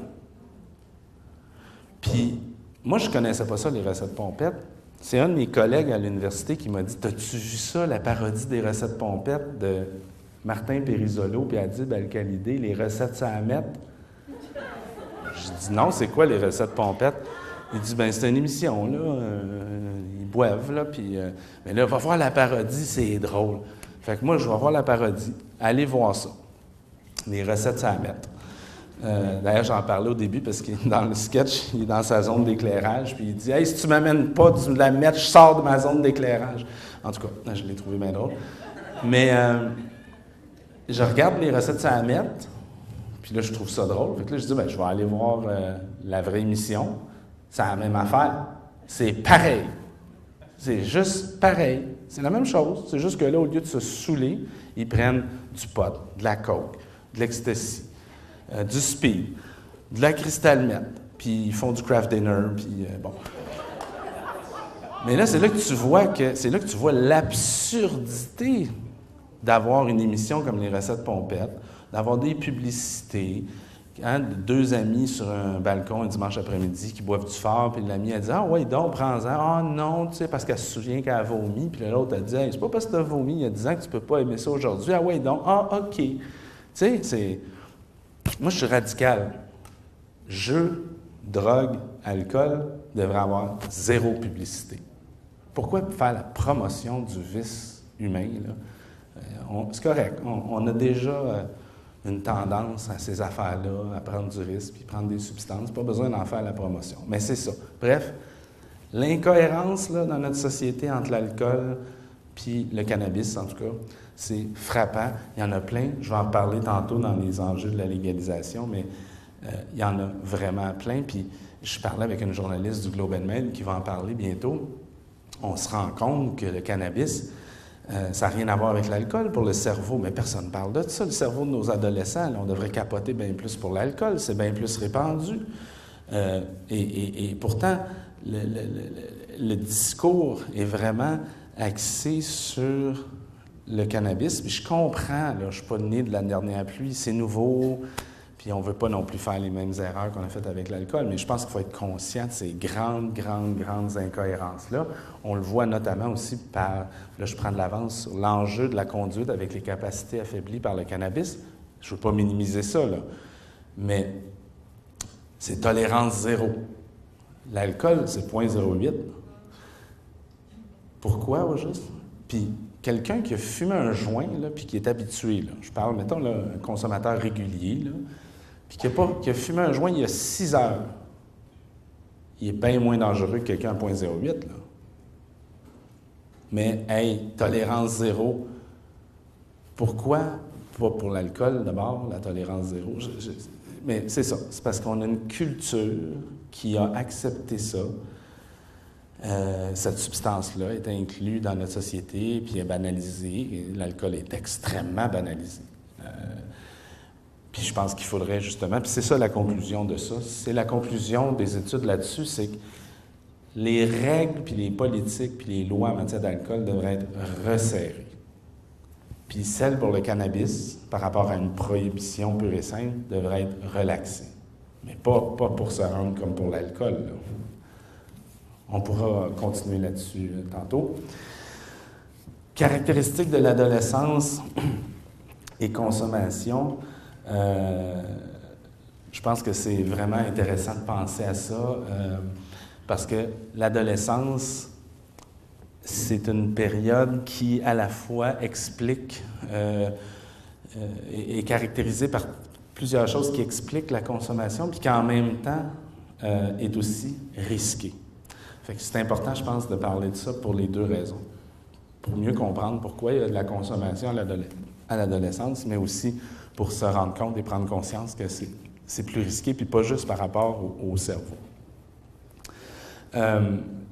Puis moi, je ne connaissais pas ça, les recettes pompettes. C'est un de mes collègues à l'université qui m'a dit « T'as-tu vu ça, la parodie des recettes pompettes de Martin Périsolo puis Adib Al-Khalidé, les recettes ça à mettre? » Je dis « Non, c'est quoi les recettes pompettes? » Il dit « Ben c'est une émission, là. Ils boivent, là, puis... mais là, va voir la parodie, c'est drôle. » Fait que moi, je vais voir la parodie. Allez voir ça. Les recettes ça à mettre. D'ailleurs, j'en parlais au début parce que dans le sketch, il est dans sa zone d'éclairage, puis il dit « Hey, si tu ne m'amènes pas de la mettre, je sors de ma zone d'éclairage. » En tout cas, je l'ai trouvé bien drôle. Mais je regarde les recettes à mettre, puis là, je trouve ça drôle. Fait que là, je dis « Je vais aller voir la vraie émission. C'est la même affaire. C'est pareil. C'est juste pareil. C'est la même chose. C'est juste que là, au lieu de se saouler, ils prennent du pot, de la coke, de l'ecstasy, du speed, de la crystal meth, puis ils font du craft dinner, puis bon. Mais là, c'est là que tu vois l'absurdité d'avoir une émission comme les recettes pompettes, d'avoir des publicités, hein, deux amis sur un balcon un dimanche après-midi qui boivent du fort, puis l'ami a dit « Ah ouais, donc, prends-en. »« Ah non, tu sais, parce qu'elle se souvient qu'elle a vomi. » Puis l'autre a dit hey, « C'est pas parce que tu as vomi il y a 10 ans que tu peux pas aimer ça aujourd'hui. »« Ah ouais, donc. Ah, OK. » Tu sais, c'est... Moi, je suis radical. Jeux, drogue, alcool devraient avoir zéro publicité. Pourquoi faire la promotion du vice humain, là? C'est correct. On a déjà une tendance à ces affaires-là, à prendre du risque, puis prendre des substances. Pas besoin d'en faire la promotion. Mais c'est ça. Bref, l'incohérence là, dans notre société entre l'alcool puis le cannabis, en tout cas, c'est frappant. Il y en a plein. Je vais en parler tantôt dans les enjeux de la légalisation, mais il y en a vraiment plein. Puis je parlais avec une journaliste du Globe and Mail qui va en parler bientôt. On se rend compte que le cannabis, ça n'a rien à voir avec l'alcool pour le cerveau, mais personne ne parle de ça. Le cerveau de nos adolescents, là, on devrait capoter bien plus pour l'alcool, c'est bien plus répandu. Et pourtant, le discours est vraiment axé sur le cannabis. Puis je comprends, là, je ne suis pas né de la dernière pluie, c'est nouveau. Puis on ne veut pas non plus faire les mêmes erreurs qu'on a faites avec l'alcool, mais je pense qu'il faut être conscient de ces grandes incohérences-là. On le voit notamment aussi par, là je prends de l'avance sur l'enjeu de la conduite avec les capacités affaiblies par le cannabis. Je ne veux pas minimiser ça, là, mais c'est tolérance zéro. L'alcool, c'est 0,08. Pourquoi, au juste? Puis quelqu'un qui a fumé un joint, là, puis qui est habitué, là, je parle, mettons, là, un consommateur régulier, là, puis qui a fumé un joint il y a 6 heures, il est bien moins dangereux que quelqu'un à 0,08, là. Mais, hey, tolérance zéro. Pourquoi? Pas pour l'alcool, d'abord, la tolérance zéro. Mais c'est ça. C'est parce qu'on a une culture qui a accepté ça. Cette substance-là est inclue dans notre société, puis est banalisée. Et l'alcool est extrêmement banalisé. Puis je pense qu'il faudrait justement... Puis c'est ça la conclusion de ça. C'est la conclusion des études là-dessus, c'est que les règles, puis les politiques, puis les lois en matière d'alcool devraient être resserrées. Puis celles pour le cannabis, par rapport à une prohibition pure et simple, devraient être relaxées. Mais pas pour se rendre comme pour l'alcool, là. On pourra continuer là-dessus tantôt. Caractéristiques de l'adolescence et consommation. Je pense que c'est vraiment intéressant de penser à ça parce que l'adolescence, c'est une période qui, à la fois, explique, est caractérisée par plusieurs choses qui expliquent la consommation, puis qui, en même temps, est aussi risquée. Fait que c'est important, je pense, de parler de ça pour les deux raisons. Pour mieux comprendre pourquoi il y a de la consommation à l'adolescence, mais aussi pour se rendre compte et prendre conscience que c'est plus risqué, puis pas juste par rapport au cerveau.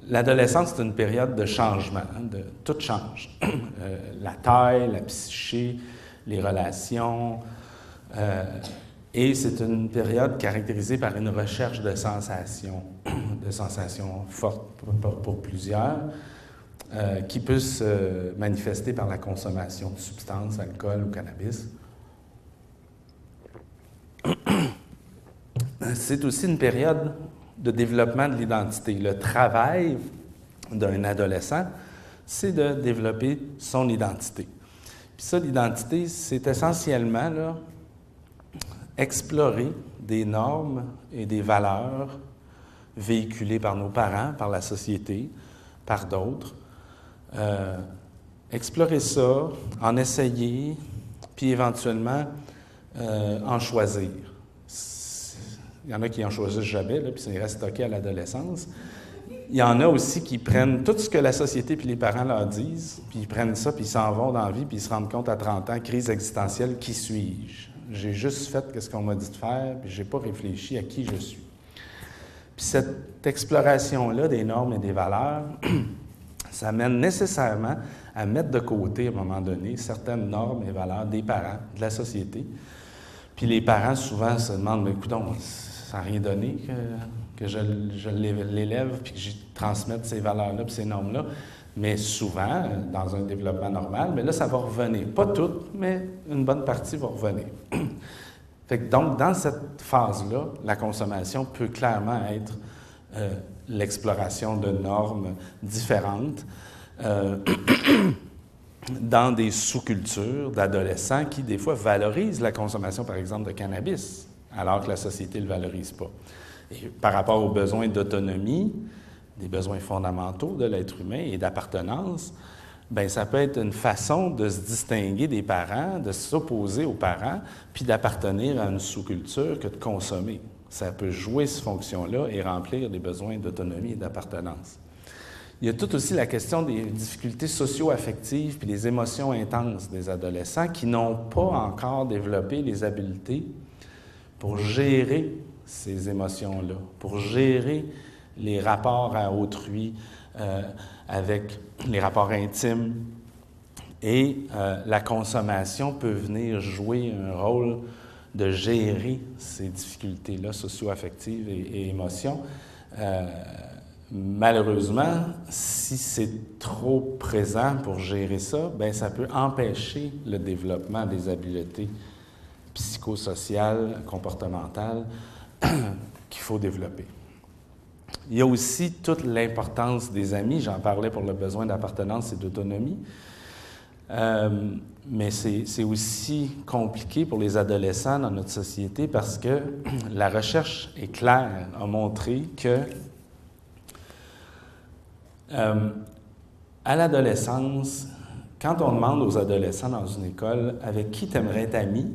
L'adolescence, c'est une période de changement, hein, tout change. La taille, la psyché, les relations. Et c'est une période caractérisée par une recherche de sensations fortes pour plusieurs, qui peut se manifester par la consommation de substances, alcool ou cannabis. C'est aussi une période de développement de l'identité. Le travail d'un adolescent, c'est de développer son identité. Puis ça, l'identité, c'est essentiellement là, explorer des normes et des valeurs véhiculées par nos parents, par la société, par d'autres. Explorer ça, en essayer, puis éventuellement en choisir. Il y en a qui n'en choisissent jamais, là, puis ça reste stocké à l'adolescence. Il y en a aussi qui prennent tout ce que la société puis les parents leur disent, puis ils prennent ça, puis ils s'en vont dans la vie, puis ils se rendent compte à 30 ans, crise existentielle, qui suis-je? J'ai juste fait ce qu'on m'a dit de faire, puis je n'ai pas réfléchi à qui je suis. Puis cette exploration-là des normes et des valeurs, ça mène nécessairement à mettre de côté, à un moment donné, certaines normes et valeurs des parents, de la société. Puis les parents, souvent, se demandent, mais écoute, ça n'a rien donné que je l'élève puis que j'y transmette ces valeurs-là puis ces normes-là. Mais souvent, dans un développement normal, mais là, ça va revenir. Pas toutes, mais une bonne partie va revenir. Fait que donc, dans cette phase-là, la consommation peut clairement être l'exploration de normes différentes dans des sous-cultures d'adolescents qui, des fois, valorisent la consommation, par exemple, de cannabis, alors que la société ne le valorise pas. Et par rapport aux besoins d'autonomie, des besoins fondamentaux de l'être humain et d'appartenance, bien, ça peut être une façon de se distinguer des parents, de s'opposer aux parents, puis d'appartenir à une sous-culture que de consommer. Ça peut jouer cette fonction-là et remplir des besoins d'autonomie et d'appartenance. Il y a tout aussi la question des difficultés socio-affectives puis des émotions intenses des adolescents qui n'ont pas encore développé les habiletés pour gérer ces émotions-là, pour gérer les rapports à autrui, avec les rapports intimes. Et la consommation peut venir jouer un rôle de gérer ces difficultés-là socio-affectives et émotions. Malheureusement, si c'est trop présent pour gérer ça, bien, ça peut empêcher le développement des habiletés psychosociales, comportementales qu'il faut développer. Il y a aussi toute l'importance des amis. J'en parlais pour le besoin d'appartenance et d'autonomie. Mais c'est aussi compliqué pour les adolescents dans notre société parce que la recherche est claire, a montré que à l'adolescence, quand on demande aux adolescents dans une école avec qui tu aimerais être ami,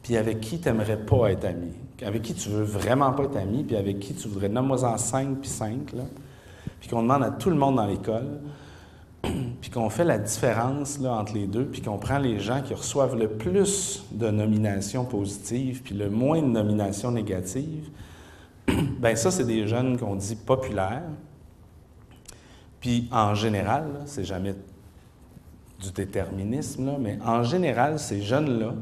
puis avec qui tu n'aimerais pas être ami, avec qui tu veux vraiment pas être ami, puis avec qui tu voudrais, nomme-moi-en 5 puis 5, là, puis qu'on demande à tout le monde dans l'école, puis qu'on fait la différence là, entre les deux, puis qu'on prend les gens qui reçoivent le plus de nominations positives, puis le moins de nominations négatives, bien ça, c'est des jeunes qu'on dit populaires. Puis en général, là, c'est jamais du déterminisme, là, mais en général, ces jeunes-là,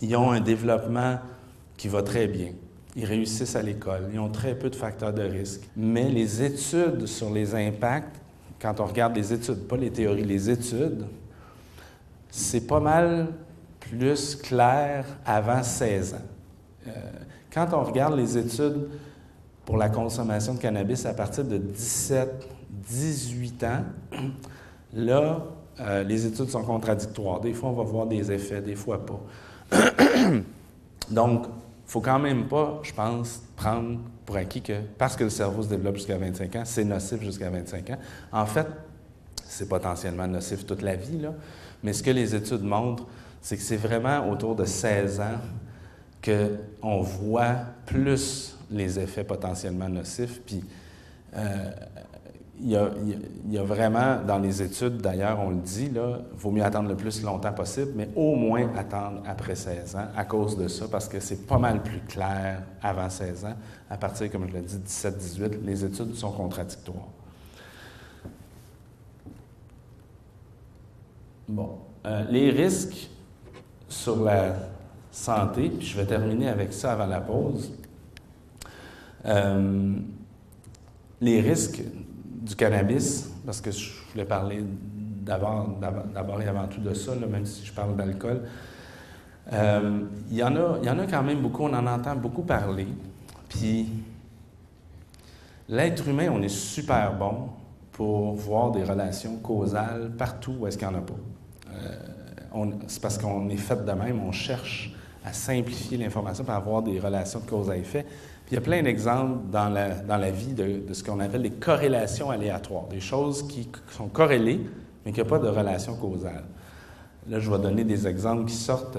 ils ont un développement qui va très bien. Ils réussissent à l'école, ils ont très peu de facteurs de risque. Mais les études sur les impacts, quand on regarde les études, pas les théories, les études, c'est pas mal plus clair avant 16 ans. Quand on regarde les études pour la consommation de cannabis à partir de 17-18 ans, là, les études sont contradictoires. Des fois, on va voir des effets, des fois pas. Donc, il ne faut quand même pas, je pense, prendre pour acquis que parce que le cerveau se développe jusqu'à 25 ans, c'est nocif jusqu'à 25 ans. En fait, c'est potentiellement nocif toute la vie, là. Mais ce que les études montrent, c'est que c'est vraiment autour de 16 ans qu'on voit plus les effets potentiellement nocifs. Puis, il y a vraiment, dans les études, d'ailleurs, on le dit, là, il vaut mieux attendre le plus longtemps possible, mais au moins attendre après 16 ans à cause de ça, parce que c'est pas mal plus clair avant 16 ans. À partir, comme je l'ai dit, 17-18, les études sont contradictoires. Bon. Les risques sur la santé, puis je vais terminer avec ça avant la pause. Les risques du cannabis, parce que je voulais parler d'abord et avant tout de ça, là, même si je parle d'alcool. Il y en a quand même beaucoup, on en entend beaucoup parler. Puis, l'être humain, on est super bon pour voir des relations causales partout où est-ce qu'il n'y en a pas. C'est parce qu'on est fait de même, on cherche à simplifier l'information pour avoir des relations de cause à effet. Puis il y a plein d'exemples dans la vie de ce qu'on appelle des corrélations aléatoires, des choses qui sont corrélées, mais qui n'ont pas de relation causale. Là, je vais donner des exemples qui sortent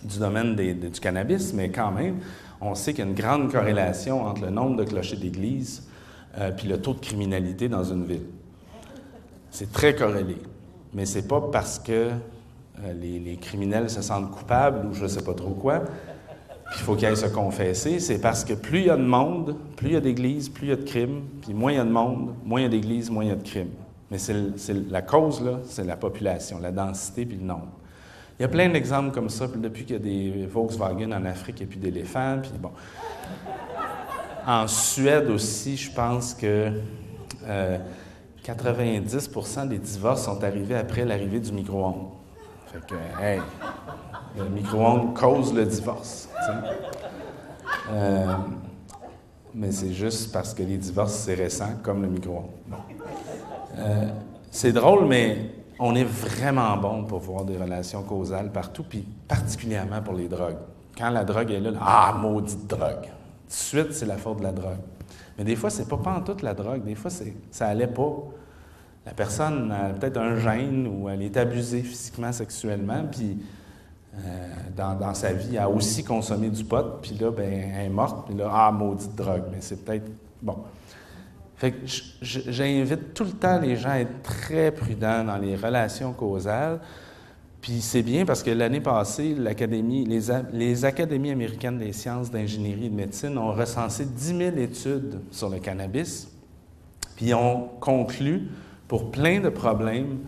du domaine du cannabis, mais quand même, on sait qu'il y a une grande corrélation entre le nombre de clochers d'église puis le taux de criminalité dans une ville. C'est très corrélé, mais c'est pas parce que les criminels se sentent coupables ou je ne sais pas trop quoi puis il faut qu'il aille se confesser, c'est parce que plus il y a de monde, plus il y a d'églises, plus il y a de crimes, puis moins il y a de monde, moins il y a d'églises, moins il y a de crimes. Mais la cause, là, c'est la population, la densité puis le nombre. Il y a plein d'exemples comme ça, depuis qu'il y a des Volkswagen en Afrique, il n'y a plus d'éléphants, puis bon. En Suède aussi, je pense que 90% des divorces sont arrivés après l'arrivée du micro-ondes. Fait que, hey, le micro-ondes cause le divorce. Mais c'est juste parce que les divorces, c'est récent, comme le micro-ondes. Bon. C'est drôle, mais on est vraiment bon pour voir des relations causales partout, puis particulièrement pour les drogues. Quand la drogue est là, maudite drogue. Tout de suite, c'est la faute de la drogue. Mais des fois, c'est pas pantoute la drogue. Des fois, ça allait pas. La personne a peut-être un gène ou elle est abusée physiquement, sexuellement, puis dans sa vie, elle a aussi consommé du pot, puis là, elle est morte, puis là, maudite drogue. Mais c'est peut-être... Bon. Fait que j'invite tout le temps les gens à être très prudents dans les relations causales. Puis c'est bien parce que l'année passée, les académies américaines des sciences, d'ingénierie et de médecine ont recensé 10 000 études sur le cannabis, puis ont conclu, pour plein de problèmes,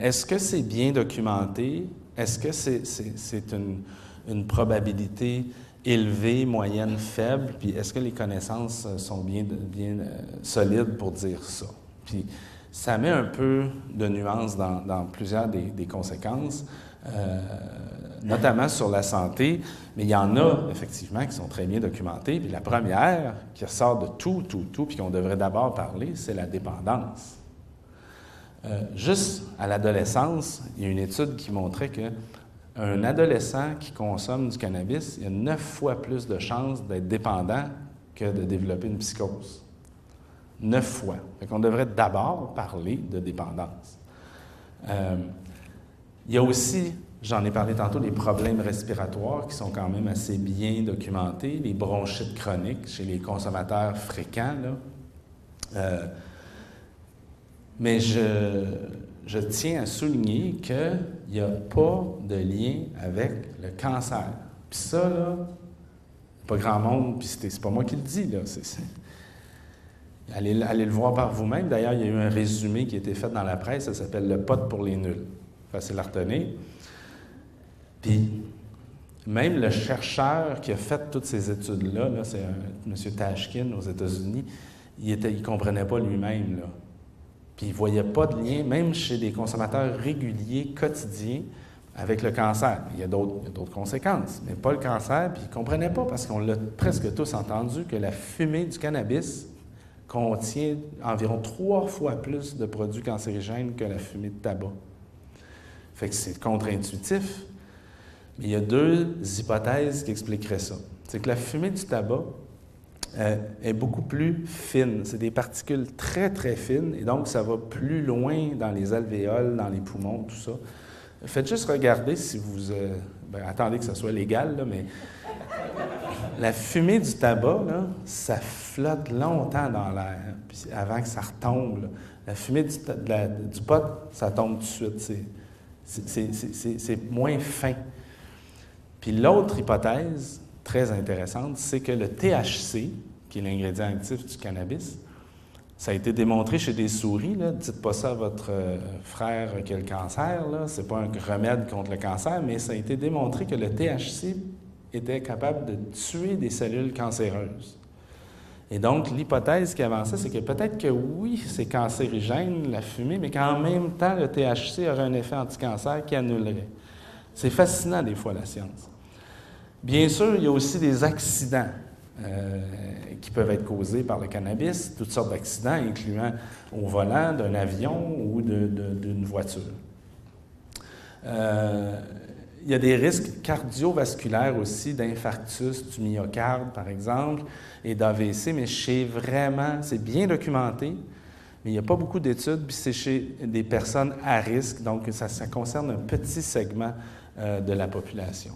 est-ce que c'est bien documenté? Est-ce que c'est une probabilité élevée, moyenne, faible? Puis est-ce que les connaissances sont bien solides pour dire ça? Puis ça met un peu de nuance dans plusieurs des conséquences, notamment sur la santé, mais il y en a effectivement qui sont très bien documentées. Puis la première, qui ressort de tout, puis qu'on devrait d'abord parler, c'est la dépendance. Juste à l'adolescence, il y a une étude qui montrait qu'un adolescent qui consomme du cannabis, il y a 9 fois plus de chances d'être dépendant que de développer une psychose. 9 fois. Fait qu'on devrait d'abord parler de dépendance. Il y a aussi, j'en ai parlé tantôt, les problèmes respiratoires qui sont quand même assez bien documentés, les bronchites chroniques chez les consommateurs fréquents, là. Mais je tiens à souligner qu'il n'y a pas de lien avec le cancer. Puis ça, là, pas grand monde, puis c'est pas moi qui le dis, là. Allez le voir par vous-même. D'ailleurs, il y a eu un résumé qui a été fait dans la presse, ça s'appelle « Le pot pour les nuls ». Facile à retenir. Puis, même le chercheur qui a fait toutes ces études-là, c'est M. Tashkin aux États-Unis, il ne comprenait pas lui-même, là. Puis il ne voyait pas de lien, même chez des consommateurs réguliers, quotidiens, avec le cancer. Il y a d'autres conséquences, mais pas le cancer. Puis il ne comprenait pas, parce qu'on l'a presque tous entendu, que la fumée du cannabis contient environ 3 fois plus de produits cancérigènes que la fumée de tabac. Fait que c'est contre-intuitif. Mais il y a 2 hypothèses qui expliqueraient ça. C'est que la fumée du tabac est beaucoup plus fine. C'est des particules très, très fines, et donc ça va plus loin dans les alvéoles, dans les poumons, tout ça. Faites juste regarder si vous... attendez que ça soit légal, là, mais la fumée du tabac, là, ça flotte longtemps dans l'air, puis avant que ça retombe. Là. La fumée du pot, ça tombe tout de suite. C'est moins fin. Puis l'autre hypothèse, très intéressante, c'est que le THC, qui est l'ingrédient actif du cannabis, ça a été démontré chez des souris. Là. Dites pas ça à votre frère qui a le cancer. Ce n'est pas un remède contre le cancer, mais ça a été démontré que le THC était capable de tuer des cellules cancéreuses. Et donc, l'hypothèse qui avançait, c'est que peut-être que oui, c'est cancérigène, la fumée, mais qu'en même temps, le THC aurait un effet anti-cancer qui annulerait. C'est fascinant, des fois, la science. Bien sûr, il y a aussi des accidents qui peuvent être causés par le cannabis, toutes sortes d'accidents, incluant au volant d'un avion ou d'une voiture. Il y a des risques cardiovasculaires aussi, d'infarctus du myocarde, par exemple, et d'AVC, mais c'est bien documenté, mais il n'y a pas beaucoup d'études, puis c'est chez des personnes à risque, donc ça concerne un petit segment de la population.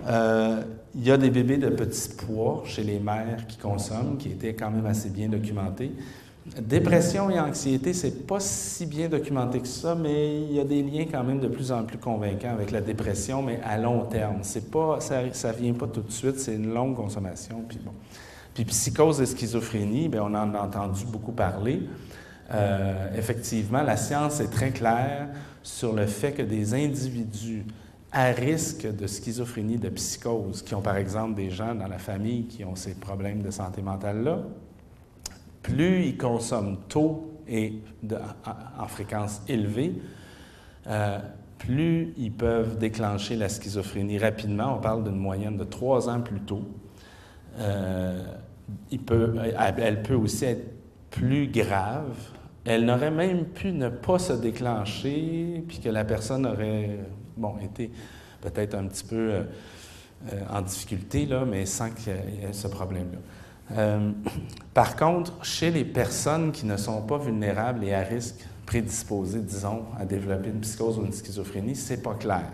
Il y a des bébés de petits poids chez les mères qui consomment, qui étaient quand même assez bien documentés. Dépression et anxiété, c'est pas si bien documenté que ça, mais il y a des liens quand même de plus en plus convaincants avec la dépression, mais à long terme. C'est pas, ça vient pas tout de suite, c'est une longue consommation. Puis bon. Puis psychose et schizophrénie, bien, on en a entendu beaucoup parler. Effectivement, la science est très claire sur le fait que des individus à risque de schizophrénie, de psychose, qui ont par exemple des gens dans la famille qui ont ces problèmes de santé mentale-là, plus ils consomment tôt et en fréquence élevée, plus ils peuvent déclencher la schizophrénie rapidement. On parle d'une moyenne de 3 ans plus tôt. Elle peut aussi être plus grave. Elle n'aurait même pu ne pas se déclencher, puis que la personne aurait été peut-être un petit peu en difficulté, là, mais sans qu'il y ait ce problème-là. Par contre, chez les personnes qui ne sont pas vulnérables et à risque, prédisposées, disons, à développer une psychose ou une schizophrénie, c'est pas clair.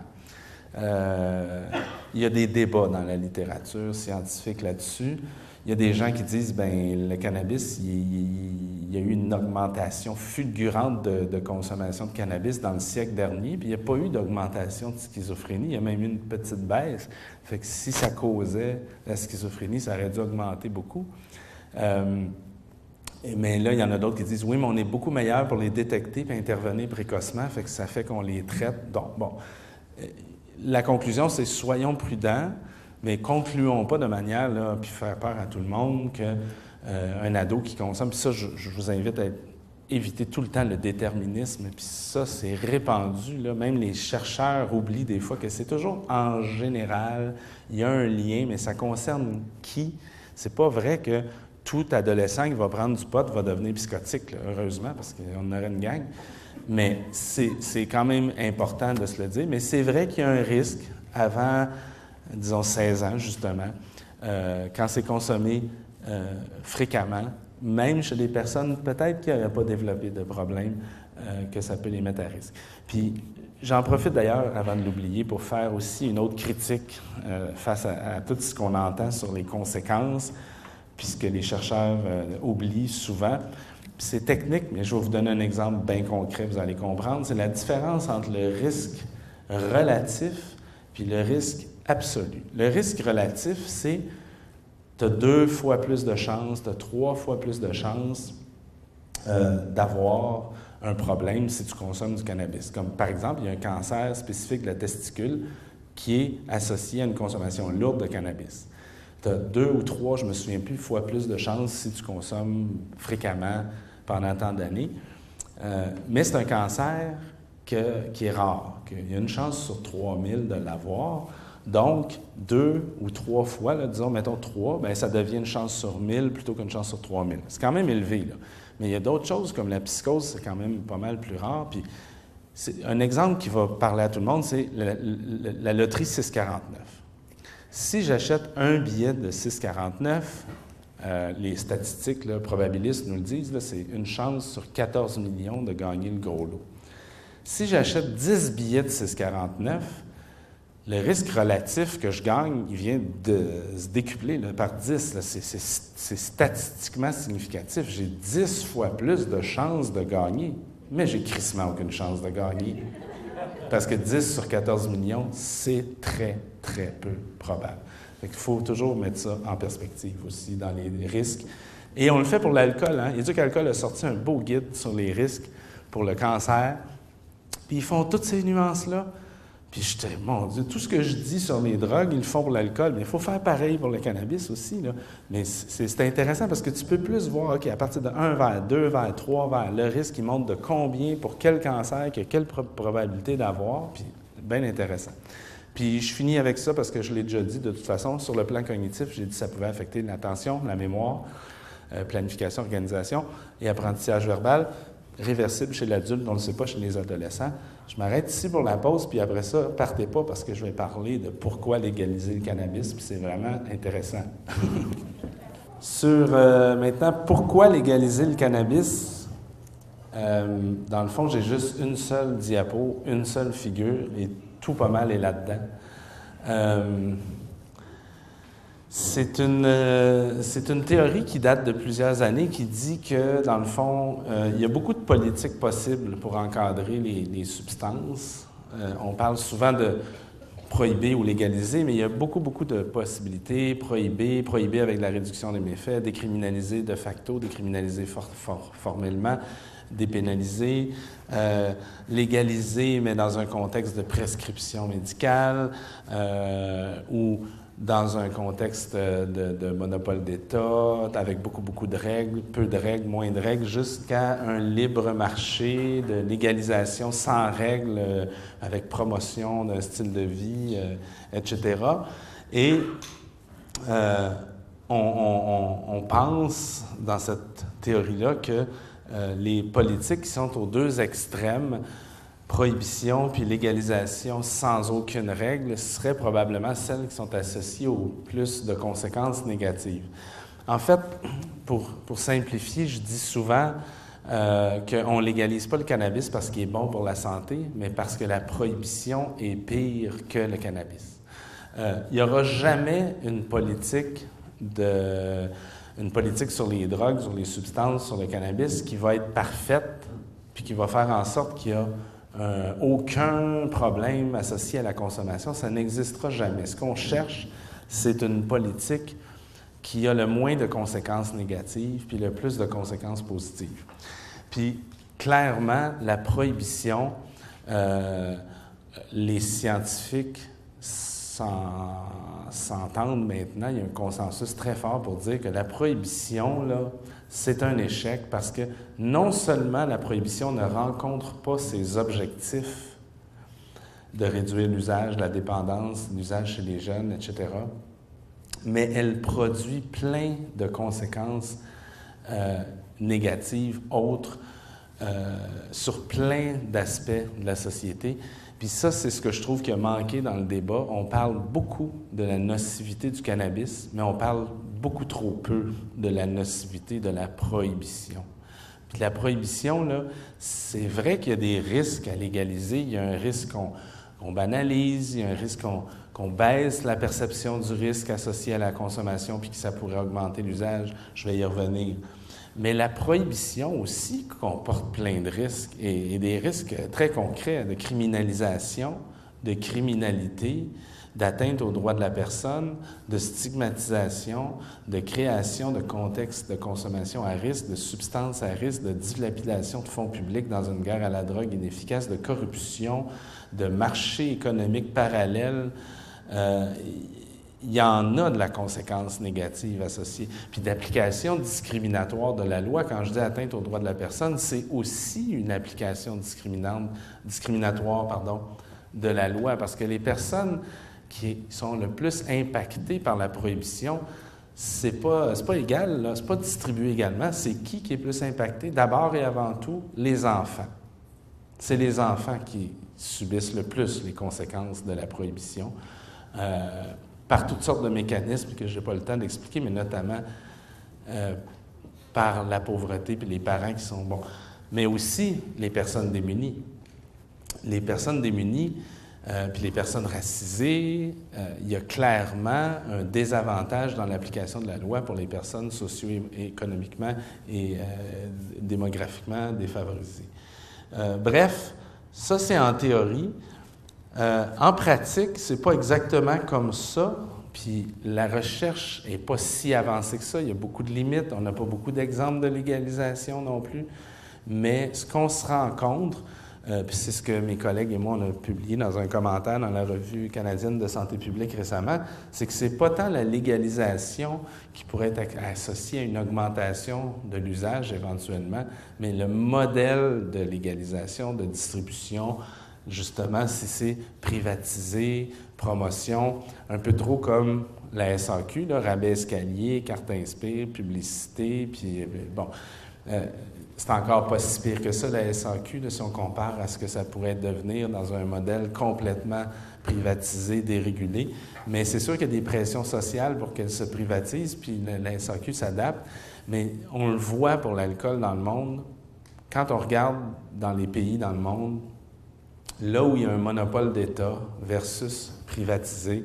Il y a des débats dans la littérature scientifique là-dessus. Il y a des gens qui disent, le cannabis, il y a eu une augmentation fulgurante de consommation de cannabis dans le siècle dernier, puis il n'y a pas eu d'augmentation de schizophrénie, il y a même eu une petite baisse. Fait que si ça causait la schizophrénie, ça aurait dû augmenter beaucoup. Mais là, il y en a d'autres qui disent, oui, mais on est beaucoup meilleur pour les détecter et intervenir précocement, fait que ça fait qu'on les traite. Donc, la conclusion, c'est soyons prudents, mais concluons pas de manière, là, puis faire peur à tout le monde, qu'un ado qui consomme, puis ça, je vous invite à éviter tout le temps le déterminisme, puis ça, c'est répandu, là, même les chercheurs oublient des fois que c'est toujours en général, il y a un lien, mais ça concerne qui? C'est pas vrai que tout adolescent qui va prendre du pot va devenir psychotique, là, heureusement, parce qu'on aurait une gang, mais c'est quand même important de se le dire, mais c'est vrai qu'il y a un risque avant, disons, 16 ans, justement, quand c'est consommé fréquemment, même chez des personnes peut-être qui n'auraient pas développé de problème, que ça peut les mettre à risque. Puis, j'en profite d'ailleurs, avant de l'oublier, pour faire aussi une autre critique face à tout ce qu'on entend sur les conséquences, puisque les chercheurs oublient souvent. Puis c'est technique, mais je vais vous donner un exemple bien concret, vous allez comprendre. C'est la différence entre le risque relatif puis le risque absolu. Le risque relatif, c'est tu as 2 fois plus de chances, tu as 3 fois plus de chances d'avoir un problème si tu consommes du cannabis. Comme par exemple, il y a un cancer spécifique de la testicule qui est associé à une consommation lourde de cannabis. Tu as 2 ou 3, je ne me souviens plus, fois plus de chances si tu consommes fréquemment pendant tant d'années. Mais c'est un cancer qui est rare, qu'il y a une chance sur 3000 de l'avoir. Donc, 2 ou 3 fois, là, disons, mettons 3, bien, ça devient une chance sur 1000 plutôt qu'une chance sur 3000. C'est quand même élevé, là. Mais il y a d'autres choses, comme la psychose, c'est quand même pas mal plus rare. Puis, c'est un exemple qui va parler à tout le monde, c'est la loterie 649. Si j'achète un billet de 649, les statistiques là, probabilistes nous le disent, là, c'est une chance sur 14 millions de gagner le gros lot. Si j'achète 10 billets de 649, le risque relatif que je gagne, il vient de se décupler là, par 10. Là. C'est statistiquement significatif. J'ai 10 fois plus de chances de gagner, mais j'ai crissement aucune chance de gagner. Parce que 10 sur 14 millions, c'est très, très peu probable. Il faut toujours mettre ça en perspective aussi dans les risques. Et on le fait pour l'alcool. Hein? Éduc-Alcool a sorti un beau guide sur les risques pour le cancer. Puis ils font toutes ces nuances-là. Puis j'étais, mon Dieu, tout ce que je dis sur les drogues, ils le font pour l'alcool, mais il faut faire pareil pour le cannabis aussi. Là. Mais c'est intéressant parce que tu peux plus voir, OK, à partir de 1 verre, 2 verres, 3 verres, le risque, il monte de combien pour quel cancer, qu'il y a quelle probabilité d'avoir, puis bien intéressant. Puis je finis avec ça parce que je l'ai déjà dit de toute façon, sur le plan cognitif, j'ai dit que ça pouvait affecter l'attention, la mémoire, planification, organisation et apprentissage verbal. Réversible chez l'adulte, on ne le sait pas chez les adolescents. Je m'arrête ici pour la pause, puis après ça, partez pas parce que je vais parler de pourquoi légaliser le cannabis, puis c'est vraiment intéressant. Sur, maintenant, pourquoi légaliser le cannabis? Dans le fond, j'ai juste une seule diapo, une seule figure, et tout pas mal est là-dedans. C'est une théorie qui date de plusieurs années qui dit que, dans le fond, il y a beaucoup de politiques possibles pour encadrer les substances. On parle souvent de prohiber ou légaliser, mais il y a beaucoup de possibilités. Prohiber avec la réduction des méfaits, décriminaliser de facto, décriminaliser formellement, dépénaliser, légaliser, mais dans un contexte de prescription médicale ou dans un contexte de monopole d'État, avec beaucoup de règles, peu de règles, moins de règles, jusqu'à un libre marché de légalisation sans règles, avec promotion d'un style de vie, etc. Et on pense, dans cette théorie-là, que les politiques qui sont aux deux extrêmes, prohibition puis légalisation sans aucune règle, seraient probablement celles qui sont associées au plus de conséquences négatives. En fait, pour simplifier, je dis souvent qu'on ne légalise pas le cannabis parce qu'il est bon pour la santé, mais parce que la prohibition est pire que le cannabis. Il n'y aura jamais une politique sur les drogues, sur les substances, sur le cannabis qui va être parfaite puis qui va faire en sorte qu'il y a aucun problème associé à la consommation. Ça n'existera jamais. Ce qu'on cherche, c'est une politique qui a le moins de conséquences négatives puis le plus de conséquences positives. Puis, clairement, la prohibition, les scientifiques s'entendent maintenant. Il y a un consensus très fort pour dire que la prohibition, là, c'est un échec parce que non seulement la prohibition ne rencontre pas ses objectifs de réduire l'usage, la dépendance, l'usage chez les jeunes, etc., mais elle produit plein de conséquences négatives, autres, sur plein d'aspects de la société. Puis ça, c'est ce que je trouve qui a manqué dans le débat. On parle beaucoup de la nocivité du cannabis, mais on parle beaucoup trop peu de la nocivité de la prohibition. Puis la prohibition, là, c'est vrai qu'il y a des risques à légaliser. Il y a un risque qu'on banalise, il y a un risque qu'on baisse la perception du risque associé à la consommation puis que ça pourrait augmenter l'usage. Je vais y revenir. Mais la prohibition aussi comporte plein de risques, et des risques très concrets de criminalisation, de criminalité, d'atteinte aux droits de la personne, de stigmatisation, de création de contextes de consommation à risque, de substances à risque, de dilapidation de fonds publics dans une guerre à la drogue inefficace, de corruption, de marché économique parallèle. Il y en a de la conséquence négative associée. Puis d'application discriminatoire de la loi, quand je dis atteinte aux droits de la personne, c'est aussi une application discriminatoire de la loi, parce que les personnes qui sont le plus impactées par la prohibition, c'est pas égal, là, c'est pas distribué également. C'est qui est plus impacté? D'abord et avant tout, les enfants. C'est les enfants qui subissent le plus les conséquences de la prohibition. Par toutes sortes de mécanismes que je n'ai pas le temps d'expliquer, mais notamment par la pauvreté puis les parents qui sont bons. Mais aussi les personnes démunies. Les personnes démunies puis les personnes racisées, il y a clairement un désavantage dans l'application de la loi pour les personnes socio-économiquement et démographiquement défavorisées. Bref, ça c'est en théorie. En pratique, c'est pas exactement comme ça, puis la recherche n'est pas si avancée que ça. Il y a beaucoup de limites, on n'a pas beaucoup d'exemples de légalisation non plus, mais ce qu'on se rencontre, puis c'est ce que mes collègues et moi, on a publié dans un commentaire dans la Revue canadienne de santé publique récemment, c'est que c'est pas tant la légalisation qui pourrait être associée à une augmentation de l'usage éventuellement, mais le modèle de légalisation, de distribution, justement, si c'est privatisé, promotion, un peu trop comme la SAQ, là, rabais escalier, carte inspire, publicité, puis bon, c'est encore pas si pire que ça, la SAQ, là, si on compare à ce que ça pourrait devenir dans un modèle complètement privatisé, dérégulé. Mais c'est sûr qu'il y a des pressions sociales pour qu'elle se privatise, puis la SAQ s'adapte. Mais on le voit pour l'alcool dans le monde. Quand on regarde dans les pays dans le monde, là où il y a un monopole d'État versus privatisé,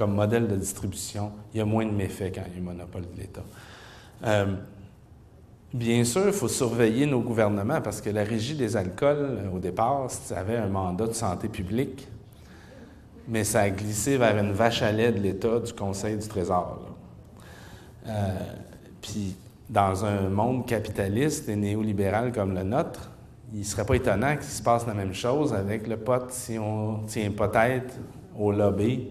comme modèle de distribution, il y a moins de méfaits quand il y a un monopole de l'État. Bien sûr, il faut surveiller nos gouvernements parce que la Régie des alcools, au départ, ça avait un mandat de santé publique, mais ça a glissé vers une vache à lait de l'État du Conseil du Trésor. Puis, dans un monde capitaliste et néolibéral comme le nôtre, il ne serait pas étonnant qu'il se passe la même chose avec le pot si on tient pas tête au lobby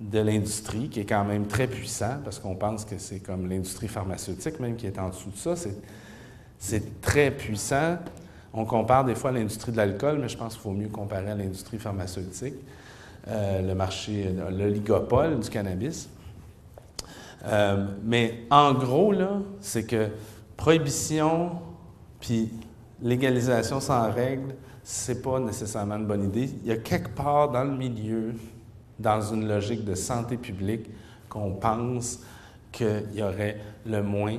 de l'industrie, qui est quand même très puissant, parce qu'on pense que c'est comme l'industrie pharmaceutique même qui est en dessous de ça. C'est très puissant. On compare des fois à l'industrie de l'alcool, mais je pense qu'il faut mieux comparer à l'industrie pharmaceutique, le marché, l'oligopole du cannabis. Mais en gros, là, c'est que prohibition puis légalisation sans règle, c'est pas nécessairement une bonne idée. Il y a quelque part dans le milieu, dans une logique de santé publique, qu'on pense qu'il y aurait le moins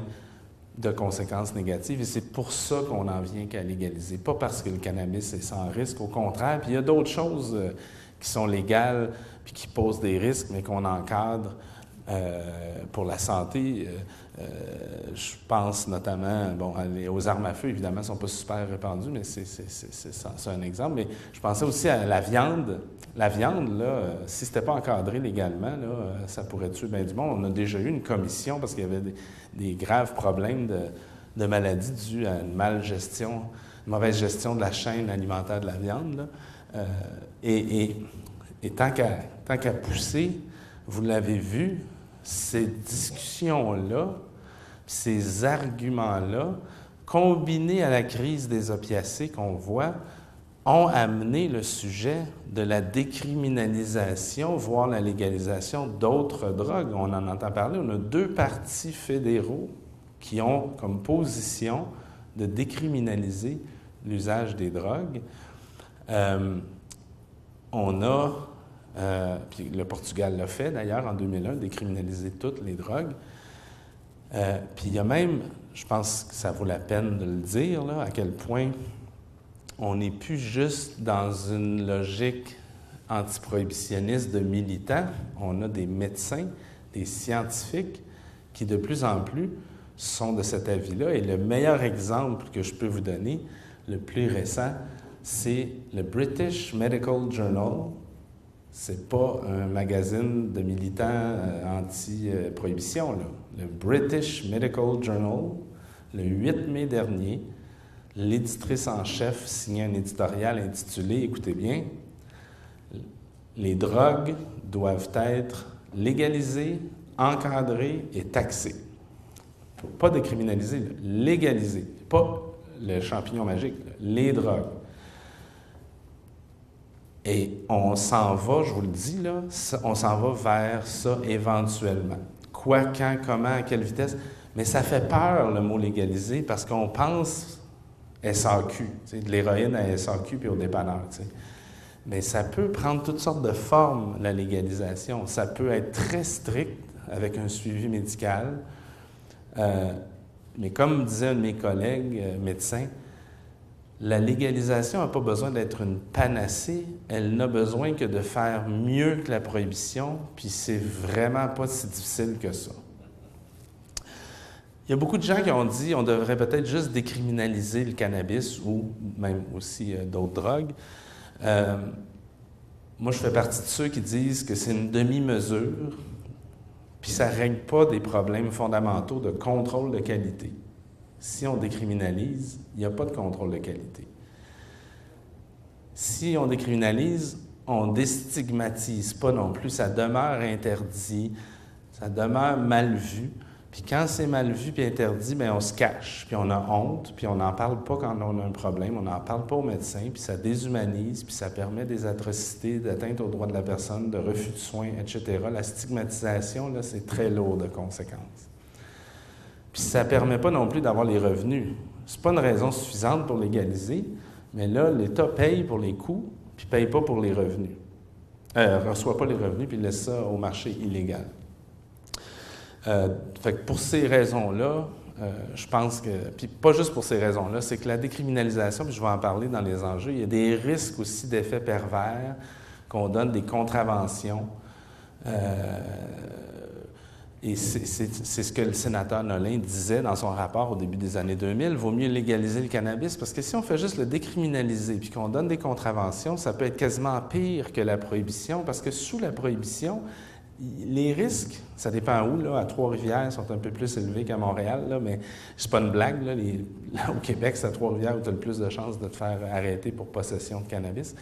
de conséquences négatives. Et c'est pour ça qu'on n'en vient qu'à légaliser. Pas parce que le cannabis est sans risque, au contraire. Puis il y a d'autres choses qui sont légales puis qui posent des risques, mais qu'on encadre pour la santé. Je pense notamment aux armes à feu, évidemment, elles ne sont pas super répandues, mais c'est un exemple. Mais je pensais aussi à la viande. La viande, là, si ce n'était pas encadré légalement, là, ça pourrait tuer bien du monde. On a déjà eu une commission parce qu'il y avait des graves problèmes de maladies dues à une mauvaise gestion de la chaîne alimentaire de la viande. Là. Et tant qu'à pousser, vous l'avez vu, ces discussions-là, ces arguments-là, combinés à la crise des opiacés qu'on voit, ont amené le sujet de la décriminalisation, voire la légalisation d'autres drogues. On en entend parler. On a 2 partis fédéraux qui ont comme position de décriminaliser l'usage des drogues. On a, puis le Portugal l'a fait d'ailleurs en 2001, décriminaliser toutes les drogues. Puis il y a même, je pense que ça vaut la peine de le dire, là, à quel point on n'est plus juste dans une logique antiprohibitionniste de militants. On a des médecins, des scientifiques qui de plus en plus sont de cet avis-là. Et le meilleur exemple que je peux vous donner, le plus récent, c'est le British Medical Journal. C'est pas un magazine de militants anti-prohibition, là. Le British Medical Journal, le 8 mai dernier, l'éditrice en chef signait un éditorial intitulé, écoutez bien, « Les drogues doivent être légalisées, encadrées et taxées. » Pas décriminalisées, là, légalisées. Pas le champignon magique, là, les drogues. Et on s'en va, je vous le dis, là, on s'en va vers ça éventuellement. Quoi, quand, comment, à quelle vitesse. Mais ça fait peur, le mot « légaliser », parce qu'on pense SAQ, de l'héroïne à SAQ puis au dépanneur. T'sais. Mais ça peut prendre toutes sortes de formes, la légalisation. Ça peut être très strict, avec un suivi médical. Mais comme disait un de mes collègues médecins, la légalisation n'a pas besoin d'être une panacée, elle n'a besoin que de faire mieux que la prohibition, puis c'est vraiment pas si difficile que ça. Il y a beaucoup de gens qui ont dit qu'on devrait peut-être juste décriminaliser le cannabis ou même aussi d'autres drogues. Moi, je fais partie de ceux qui disent que c'est une demi-mesure, puis ça ne règle pas des problèmes fondamentaux de contrôle de qualité. Si on décriminalise, il n'y a pas de contrôle de qualité. Si on décriminalise, on ne déstigmatise pas non plus. Ça demeure interdit, ça demeure mal vu. Puis quand c'est mal vu puis interdit, bien, on se cache, puis on a honte, puis on n'en parle pas quand on a un problème, on n'en parle pas aux médecins, puis ça déshumanise, puis ça permet des atrocités, d'atteinte aux droits de la personne, de refus de soins, etc. La stigmatisation, là, c'est très lourd de conséquences. Puis ça ne permet pas non plus d'avoir les revenus. Ce n'est pas une raison suffisante pour légaliser, mais là, l'État paye pour les coûts, puis ne paye pas pour les revenus. Ne reçoit pas les revenus, puis laisse ça au marché illégal. Fait que pour ces raisons-là, je pense que, puis pas juste pour ces raisons-là, c'est que la décriminalisation, puis je vais en parler dans les enjeux, il y a des risques aussi d'effets pervers qu'on donne des contraventions Et c'est ce que le sénateur Nollin disait dans son rapport au début des années 2000. Il vaut mieux légaliser le cannabis parce que si on fait juste le décriminaliser puis qu'on donne des contraventions, ça peut être quasiment pire que la prohibition parce que sous la prohibition, les risques, ça dépend où, là, à Trois-Rivières, sont un peu plus élevés qu'à Montréal, là, mais c'est pas une blague, là, au Québec, c'est à Trois-Rivières où tu as le plus de chances de te faire arrêter pour possession de cannabis.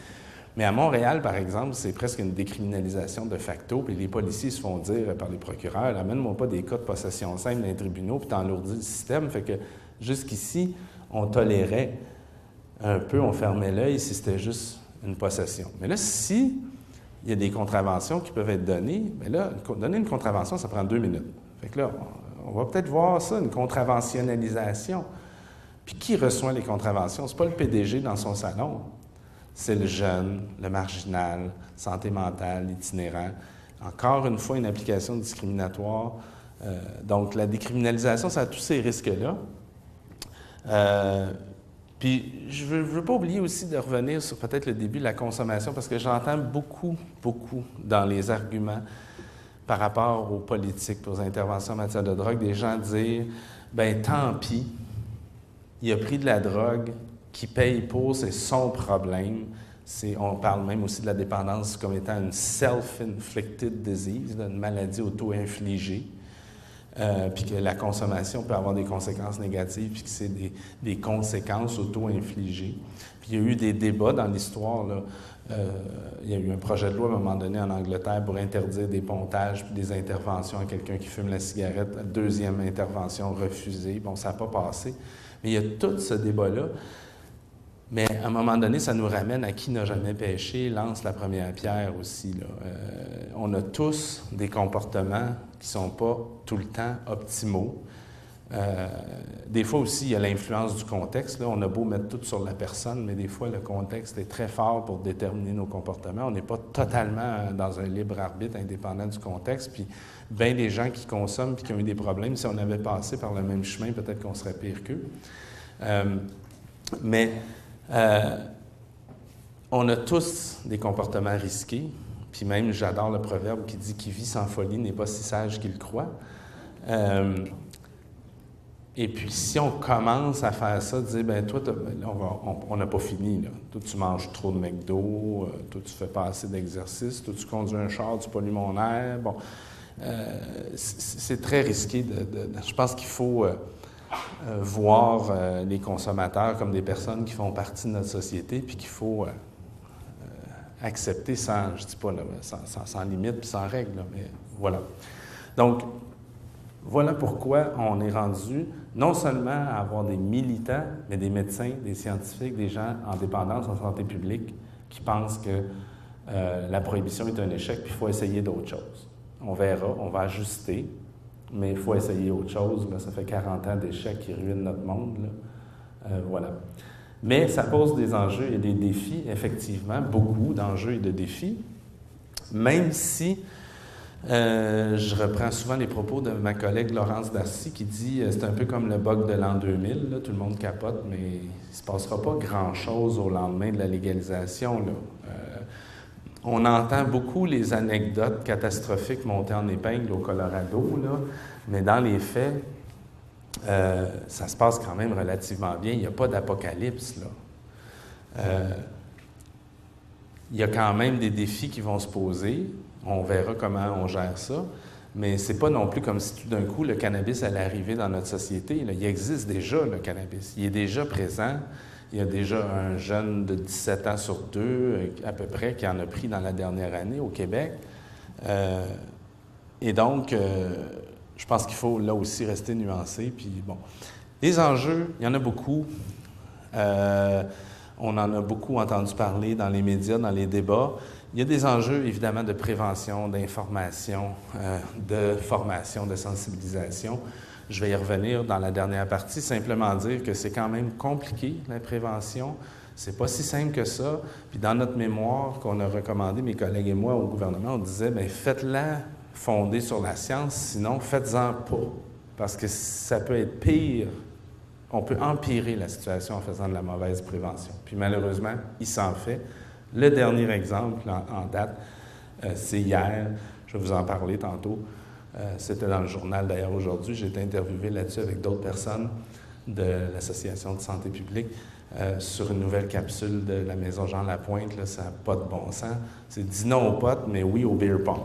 Mais à Montréal, par exemple, c'est presque une décriminalisation de facto, puis les policiers se font dire par les procureurs, amène-moi pas des cas de possession simple dans les tribunaux, puis t'enlourdis le système. Fait que jusqu'ici, on tolérait un peu, on fermait l'œil si c'était juste une possession. Mais là, si il y a des contraventions qui peuvent être données, bien là, donner une contravention, ça prend 2 minutes. Fait que là, on va peut-être voir ça, une contraventionnalisation. Puis qui reçoit les contraventions? C'est pas le PDG dans son salon. C'est le jeune, le marginal, santé mentale, itinérant. Encore une fois, une application discriminatoire. Donc, la décriminalisation, ça a tous ces risques-là. Puis, je ne veux pas oublier aussi de revenir sur peut-être le début de la consommation, parce que j'entends beaucoup dans les arguments par rapport aux politiques, aux interventions en matière de drogue, des gens dire « ben tant pis, il a pris de la drogue, qui paye pour, c'est son problème. » On parle même aussi de la dépendance comme étant une self-inflicted disease, une maladie auto-infligée. Puis que la consommation peut avoir des conséquences négatives, puis que c'est des conséquences auto-infligées. Puis il y a eu des débats dans l'histoire, là. Il y a eu un projet de loi à un moment donné en Angleterre pour interdire des pontages puis des interventions à quelqu'un qui fume la cigarette. La deuxième intervention refusée. Bon, ça n'a pas passé. Mais il y a tout ce débat-là. Mais à un moment donné, ça nous ramène à qui n'a jamais péché, lance la première pierre aussi, là. On a tous des comportements qui ne sont pas tout le temps optimaux. Des fois aussi, il y a l'influence du contexte, là. On a beau mettre tout sur la personne, mais des fois, le contexte est très fort pour déterminer nos comportements. On n'est pas totalement dans un libre arbitre indépendant du contexte. Puis, bien des gens qui consomment et qui ont eu des problèmes, si on avait passé par le même chemin, peut-être qu'on serait pire qu'eux. On a tous des comportements risqués, puis même, j'adore le proverbe qui dit « Qui vit sans folie n'est pas si sage qu'il croit ». Et puis, si on commence à faire ça, dire « Bien, toi, on n'a pas fini, là. Toi, tu manges trop de McDo, toi, tu fais pas assez d'exercice, toi, tu conduis un char, tu pollues mon air. » Bon, c'est très risqué. Je pense qu'il faut voir les consommateurs comme des personnes qui font partie de notre société, puis qu'il faut accepter sans, je dis pas, là, sans limite puis sans règle, là, mais voilà. Donc, voilà pourquoi on est rendu non seulement à avoir des militants, mais des médecins, des scientifiques, des gens en dépendance en santé publique qui pensent que la prohibition est un échec, puis il faut essayer d'autres choses. On verra, on va ajuster, mais il faut essayer autre chose. Là, ça fait 40 ans d'échecs qui ruinent notre monde, là. Voilà. Mais ça pose des enjeux et des défis, effectivement, beaucoup d'enjeux et de défis, même si je reprends souvent les propos de ma collègue Laurence Darcy qui dit c'est un peu comme le bug de l'an 2000, là, tout le monde capote, mais il ne se passera pas grand-chose au lendemain de la légalisation, là. On entend beaucoup les anecdotes catastrophiques montées en épingle au Colorado, là, mais dans les faits, ça se passe quand même relativement bien. Il n'y a pas d'apocalypse, là. Il y a quand même des défis qui vont se poser. On verra comment on gère ça. Mais c'est pas non plus comme si tout d'un coup, le cannabis allait arriver dans notre société, là. Il existe déjà, le cannabis. Il est déjà présent. Il y a déjà un jeune de 17 ans sur 2, à peu près, qui en a pris dans la dernière année au Québec. Et donc, je pense qu'il faut là aussi rester nuancé. Puis bon, les enjeux, il y en a beaucoup. On en a beaucoup entendu parler dans les médias, dans les débats. Il y a des enjeux, évidemment, de prévention, d'information, de formation, de sensibilisation. Je vais y revenir dans la dernière partie, simplement dire que c'est quand même compliqué, la prévention. C'est pas si simple que ça. Puis dans notre mémoire qu'on a recommandé, mes collègues et moi, au gouvernement, on disait, bien, faites-la fondée sur la science, sinon faites-en pas. Parce que ça peut être pire. On peut empirer la situation en faisant de la mauvaise prévention. Puis malheureusement, il s'en fait. Le dernier exemple en date, c'est hier. Je Je vais vous en parler tantôt. C'était dans le journal d'ailleurs aujourd'hui. J'ai été interviewé là-dessus avec d'autres personnes de l'Association de santé publique sur une nouvelle capsule de la Maison Jean Lapointe. Là, ça n'a pas de bon sens. C'est dis non aux potes, mais oui au beer pong.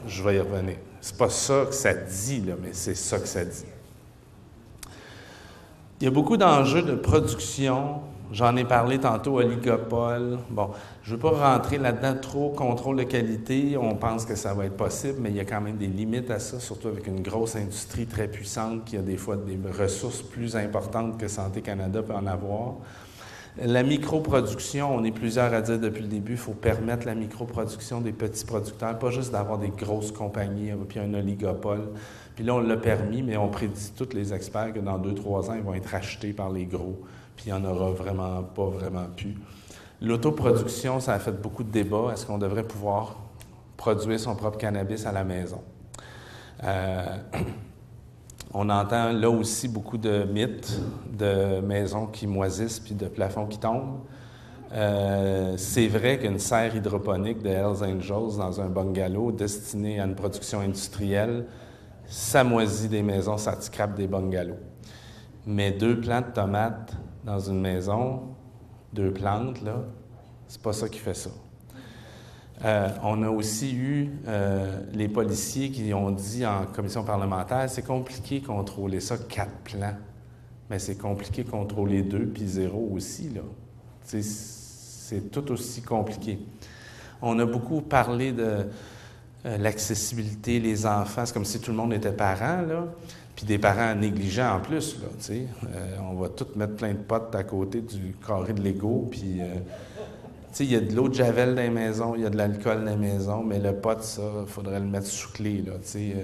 Je vais y revenir. C'est pas ça que ça dit, là, mais c'est ça que ça dit. Il y a beaucoup d'enjeux de production. J'en ai parlé tantôt, oligopole. Bon, je ne veux pas rentrer là-dedans trop, contrôle de qualité. On pense que ça va être possible, mais il y a quand même des limites à ça, surtout avec une grosse industrie très puissante qui a des fois des ressources plus importantes que Santé Canada peut en avoir. La microproduction, on est plusieurs à dire depuis le début, il faut permettre la microproduction des petits producteurs, pas juste d'avoir des grosses compagnies, puis un oligopole. Puis là, on l'a permis, mais on prédit tous les experts que dans 2-3 ans, ils vont être achetés par les gros, puis il n'y en aura vraiment pas vraiment plus. L'autoproduction, ça a fait beaucoup de débats. Est-ce qu'on devrait pouvoir produire son propre cannabis à la maison? On entend là aussi beaucoup de mythes de maisons qui moisissent puis de plafonds qui tombent. C'est vrai qu'une serre hydroponique de Hells Angels dans un bungalow destiné à une production industrielle, ça moisit des maisons, ça scrape des bungalows. Mais 2 plants de tomates dans une maison, 2 plantes, là, c'est pas ça qui fait ça. On a aussi eu les policiers qui ont dit en commission parlementaire, c'est compliqué de contrôler ça, 4 plans. Mais c'est compliqué de contrôler 2 puis 0 aussi, là. C'est tout aussi compliqué. On a beaucoup parlé de l'accessibilité, les enfants, c'est comme si tout le monde était parent, là. Puis des parents négligents en plus, là, tu sais. On va tous mettre plein de potes à côté du carré de Lego, puis... tu sais, il y a de l'eau de javel dans les maisons, il y a de l'alcool dans les maisons, mais le pot, ça, il faudrait le mettre sous clé, là, tu sais.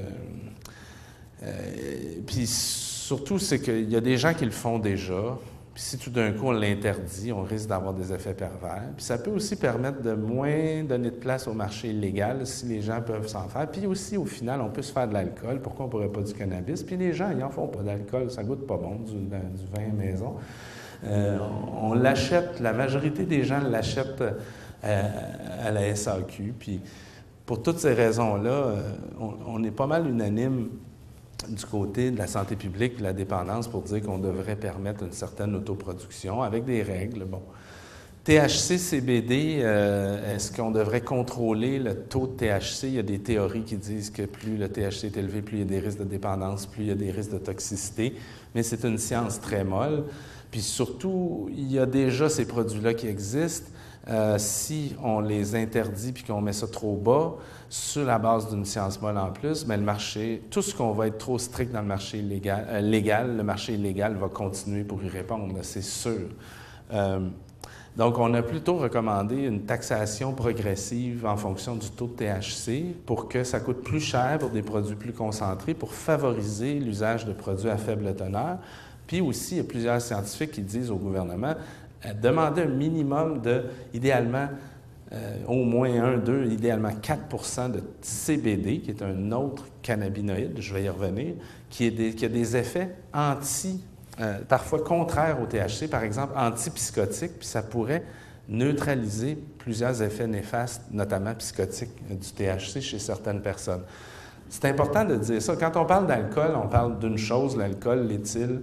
Puis surtout, c'est qu'il y a des gens qui le font déjà, puis si tout d'un coup on l'interdit, on risque d'avoir des effets pervers. Puis ça peut aussi permettre de moins donner de place au marché illégal si les gens peuvent s'en faire. Puis aussi, au final, on peut se faire de l'alcool. Pourquoi on ne pourrait pas du cannabis? Puis les gens, ils n'en font pas d'alcool, ça goûte pas bon, du vin maison. On l'achète, la majorité des gens l'achètent à la SAQ. Puis pour toutes ces raisons-là, on est pas mal unanime du côté de la santé publique et de la dépendance pour dire qu'on devrait permettre une certaine autoproduction avec des règles. Bon. THC, CBD, est-ce qu'on devrait contrôler le taux de THC? Il y a des théories qui disent que plus le THC est élevé, plus il y a des risques de dépendance, plus il y a des risques de toxicité, mais c'est une science très molle. Puis surtout, il y a déjà ces produits-là qui existent. Si on les interdit puis qu'on met ça trop bas, sur la base d'une science molle en plus, bien, le marché, tout ce qu'on va être trop strict dans le marché légal, le marché illégal va continuer pour y répondre, c'est sûr. Donc, on a plutôt recommandé une taxation progressive en fonction du taux de THC pour que ça coûte plus cher pour des produits plus concentrés, pour favoriser l'usage de produits à faible teneur. Puis aussi, il y a plusieurs scientifiques qui disent au gouvernement demander un minimum de, idéalement, au moins 1, 2, idéalement 4 de CBD, qui est un autre cannabinoïde, je vais y revenir, qui a des effets parfois contraires au THC, par exemple antipsychotiques, puis ça pourrait neutraliser plusieurs effets néfastes, notamment psychotiques, du THC chez certaines personnes. C'est important de dire ça. Quand on parle d'alcool, on parle d'une chose, l'alcool, l'éthyle,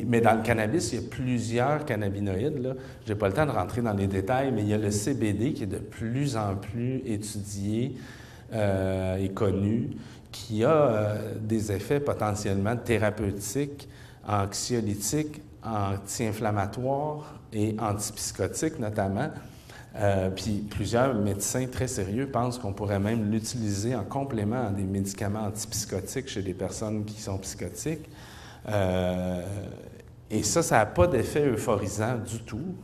mais dans le cannabis, il y a plusieurs cannabinoïdes, là. Je n'ai pas le temps de rentrer dans les détails, mais il y a le CBD qui est de plus en plus étudié et connu, qui a des effets potentiellement thérapeutiques, anxiolytiques, anti-inflammatoires et antipsychotiques notamment. Puis plusieurs médecins très sérieux pensent qu'on pourrait même l'utiliser en complément à des médicaments antipsychotiques chez des personnes qui sont psychotiques. Et ça n'a pas d'effet euphorisant du tout.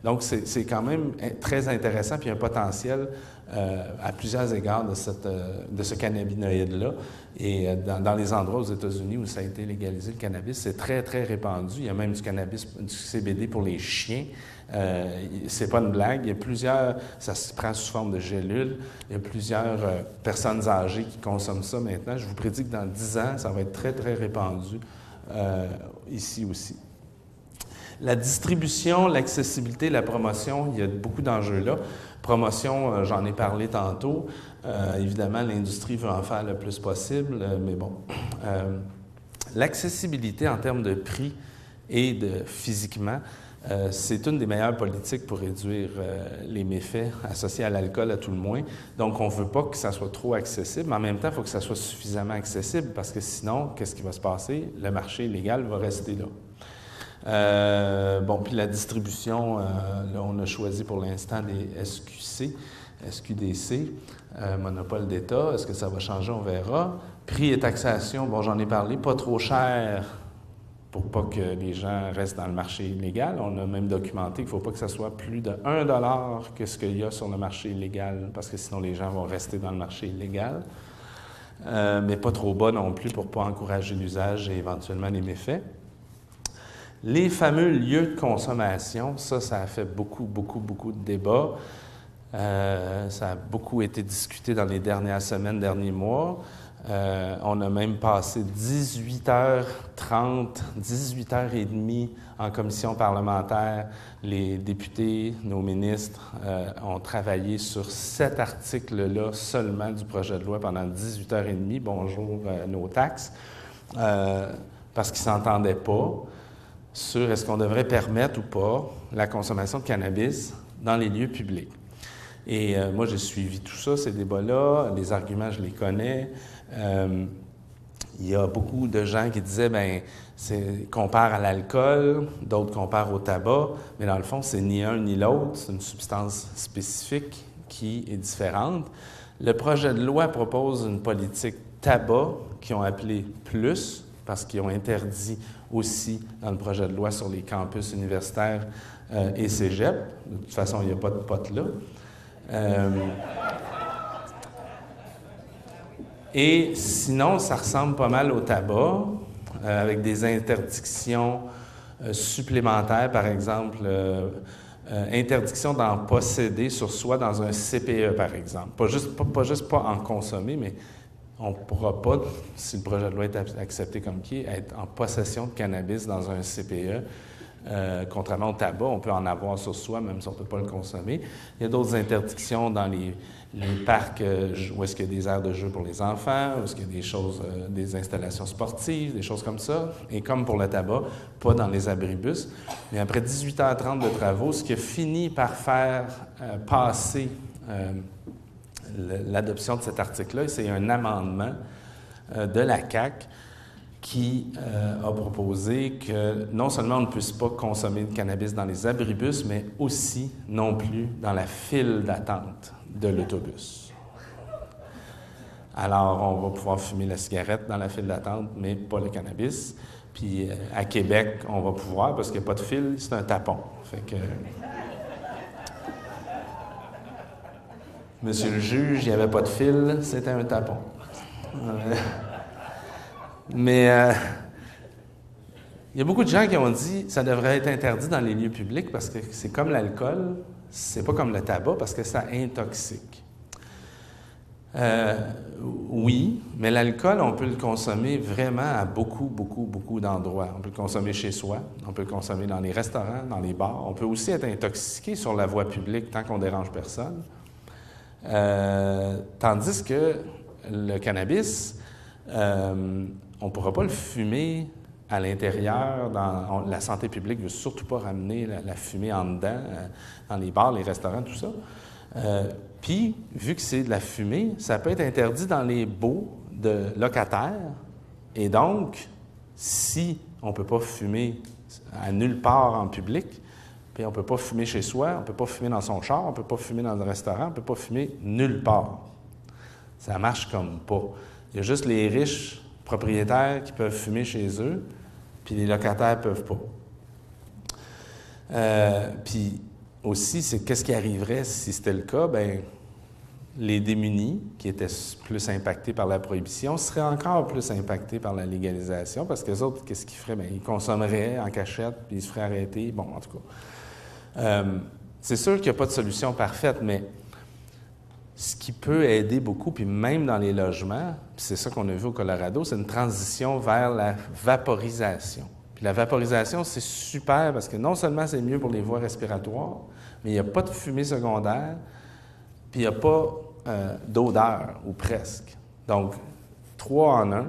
Donc, c'est quand même très intéressant, puis un potentiel à plusieurs égards de ce cannabinoïde-là. Et dans les endroits aux États-Unis où ça a été légalisé, le cannabis, c'est très, très répandu. Il y a même du CBD pour les chiens. C'est pas une blague. Il y a plusieurs, ça se prend sous forme de gélules. Il y a plusieurs personnes âgées qui consomment ça maintenant. Je vous prédis que dans 10 ans, ça va être très, très répandu ici aussi. La distribution, l'accessibilité, la promotion, il y a beaucoup d'enjeux là. Promotion, j'en ai parlé tantôt. Évidemment, l'industrie veut en faire le plus possible, mais bon. L'accessibilité en termes de prix et de physiquement, c'est une des meilleures politiques pour réduire les méfaits associés à l'alcool, à tout le moins. Donc, on ne veut pas que ça soit trop accessible, mais en même temps, il faut que ça soit suffisamment accessible parce que sinon, qu'est-ce qui va se passer? Le marché illégal va rester là. Bon, puis la distribution, là, on a choisi pour l'instant des SQC, SQDC, monopole d'État. Est-ce que ça va changer? On verra. Prix et taxation, bon, j'en ai parlé, pas trop cher pour pas que les gens restent dans le marché illégal. On a même documenté qu'il ne faut pas que ça soit plus de 1 $ que ce qu'il y a sur le marché illégal, parce que sinon les gens vont rester dans le marché illégal. Mais pas trop bas non plus pour ne pas encourager l'usage et éventuellement les méfaits. Les fameux lieux de consommation, ça a fait beaucoup de débats. Ça a beaucoup été discuté dans les dernières semaines, derniers mois. On a même passé 18h30, 18h30 en commission parlementaire. Les députés, nos ministres ont travaillé sur cet article-là seulement du projet de loi pendant 18h30. Bonjour nos taxes. Parce qu'ils ne s'entendaient pas sur est-ce qu'on devrait permettre ou pas la consommation de cannabis dans les lieux publics. Et moi, j'ai suivi tout ça, ces débats-là. Les arguments, je les connais. Il y a beaucoup de gens qui disaient, bien, compare à l'alcool, d'autres comparent au tabac, mais dans le fond, c'est ni un ni l'autre. C'est une substance spécifique qui est différente. Le projet de loi propose une politique tabac qu'ils ont appelée plus, parce qu'ils ont interdit aussi dans le projet de loi sur les campus universitaires et cégep. De toute façon, il n'y a pas de potes là. Et sinon, ça ressemble pas mal au tabac, avec des interdictions supplémentaires, par exemple, interdiction d'en posséder sur soi dans un CPE, par exemple. Pas juste pas en consommer, mais on ne pourra pas, si le projet de loi est accepté comme qui est, être en possession de cannabis dans un CPE. Contrairement au tabac, on peut en avoir sur soi, même si on ne peut pas le consommer. Il y a d'autres interdictions dans les parcs où est-ce qu'il y a des aires de jeu pour les enfants, où est-ce qu'il y a des choses, des installations sportives, des choses comme ça. Et comme pour le tabac, pas dans les abribus. Mais après 18h30 de travaux, ce qui a fini par faire passer l'adoption de cet article-là, c'est un amendement de la CAQ qui a proposé que non seulement on ne puisse pas consommer de cannabis dans les abribus, mais aussi non plus dans la file d'attente de l'autobus. Alors, on va pouvoir fumer la cigarette dans la file d'attente, mais pas le cannabis. Puis, à Québec, on va pouvoir, parce qu'il n'y a pas de file, c'est un tapon. Fait que... Monsieur le juge, il n'y avait pas de file, c'était un tapon. Mais il y a beaucoup de gens qui ont dit que ça devrait être interdit dans les lieux publics parce que c'est comme l'alcool, c'est pas comme le tabac parce que ça intoxique. Oui, mais l'alcool, on peut le consommer vraiment à beaucoup d'endroits. On peut le consommer chez soi, on peut le consommer dans les restaurants, dans les bars. On peut aussi être intoxiqué sur la voie publique tant qu'on ne dérange personne. Tandis que le cannabis, on ne pourra pas le fumer à l'intérieur. La santé publique ne veut surtout pas ramener la fumée en dedans, dans les bars, les restaurants, tout ça. Puis, vu que c'est de la fumée, ça peut être interdit dans les baux de locataires. Et donc, si on ne peut pas fumer à nulle part en public, puis on ne peut pas fumer chez soi, on ne peut pas fumer dans son char, on ne peut pas fumer dans un restaurant, on ne peut pas fumer nulle part. Ça marche comme pas. Il y a juste les riches propriétaires qui peuvent fumer chez eux, puis les locataires ne peuvent pas. Puis aussi, c'est qu'est-ce qui arriverait si c'était le cas? Bien, les démunis, qui étaient plus impactés par la prohibition, seraient encore plus impactés par la légalisation, parce que les autres, qu'est-ce qu'ils feraient? Bien, ils consommeraient en cachette, puis ils se feraient arrêter. Bon, en tout cas. C'est sûr qu'il n'y a pas de solution parfaite, mais ce qui peut aider beaucoup, puis même dans les logements, puis c'est ça qu'on a vu au Colorado, c'est une transition vers la vaporisation. Puis la vaporisation, c'est super parce que non seulement c'est mieux pour les voies respiratoires, mais il n'y a pas de fumée secondaire, puis il n'y a pas d'odeur, ou presque. Donc, 3 en 1.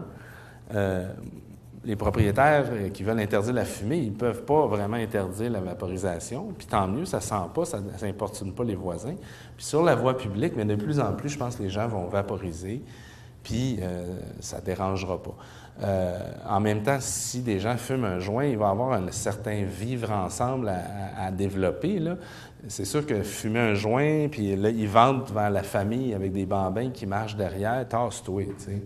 Les propriétaires qui veulent interdire la fumée, ils ne peuvent pas vraiment interdire la vaporisation. Puis tant mieux, ça ne sent pas, ça n'importune pas les voisins. Puis sur la voie publique, mais de plus en plus, je pense que les gens vont vaporiser, puis ça ne dérangera pas. En même temps, si des gens fument un joint, il va y avoir un certain vivre ensemble à développer, là. C'est sûr que fumer un joint, puis là, ils vendent devant la famille avec des bambins qui marchent derrière, tasse-toi, tu sais.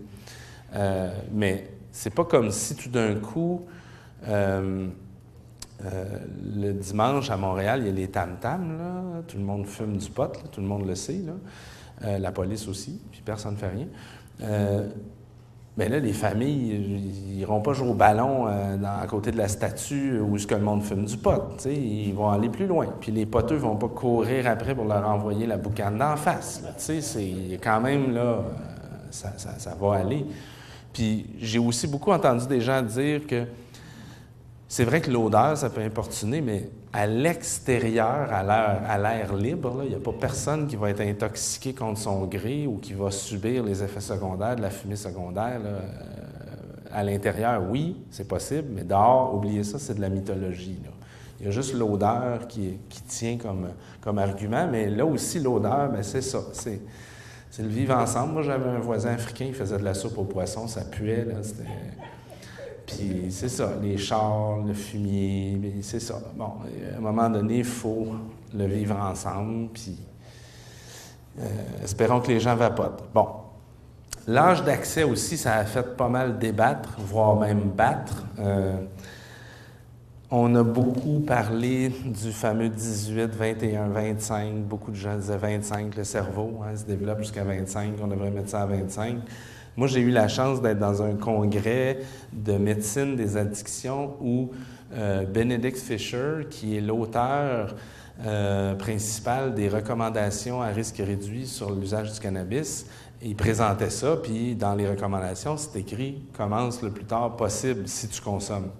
Mais c'est pas comme si tout d'un coup, le dimanche à Montréal, il y a les tam-tams, là. Tout le monde fume du pot, là, tout le monde le sait, là. La police aussi, puis personne ne fait rien. Mais là, les familles, ils n'iront pas jouer au ballon à côté de la statue où est-ce que le monde fume du pot. T'sais. Ils vont aller plus loin. Puis les poteux ne vont pas courir après pour leur envoyer la boucane d'en face. C'est quand même, là, ça va aller. Puis j'ai aussi beaucoup entendu des gens dire que c'est vrai que l'odeur, ça peut importuner, mais à l'extérieur, à l'air libre, il n'y a pas personne qui va être intoxiqué contre son gré ou qui va subir les effets secondaires de la fumée secondaire. Là. À l'intérieur, oui, c'est possible, mais dehors, oubliez ça, c'est de la mythologie. Là. Il y a juste l'odeur qui tient comme argument, mais là aussi, l'odeur, bien, c'est ça. C'est le vivre ensemble. Moi, j'avais un voisin africain, il faisait de la soupe aux poissons, ça puait, là, c'était... Puis c'est ça, les chars, le fumier, c'est ça. Bon, à un moment donné, il faut le vivre ensemble, puis espérons que les gens vapotent. Bon, l'âge d'accès aussi, ça a fait pas mal débattre, voire même battre. On a beaucoup parlé du fameux 18, 21, 25. Beaucoup de gens disaient 25, le cerveau se développe jusqu'à 25, on devrait mettre ça à 25. Moi, j'ai eu la chance d'être dans un congrès de médecine des addictions où Benedict Fisher, qui est l'auteur principal des recommandations à risque réduit sur l'usage du cannabis, il présentait ça, puis dans les recommandations, c'est écrit « Commence le plus tard possible si tu consommes ».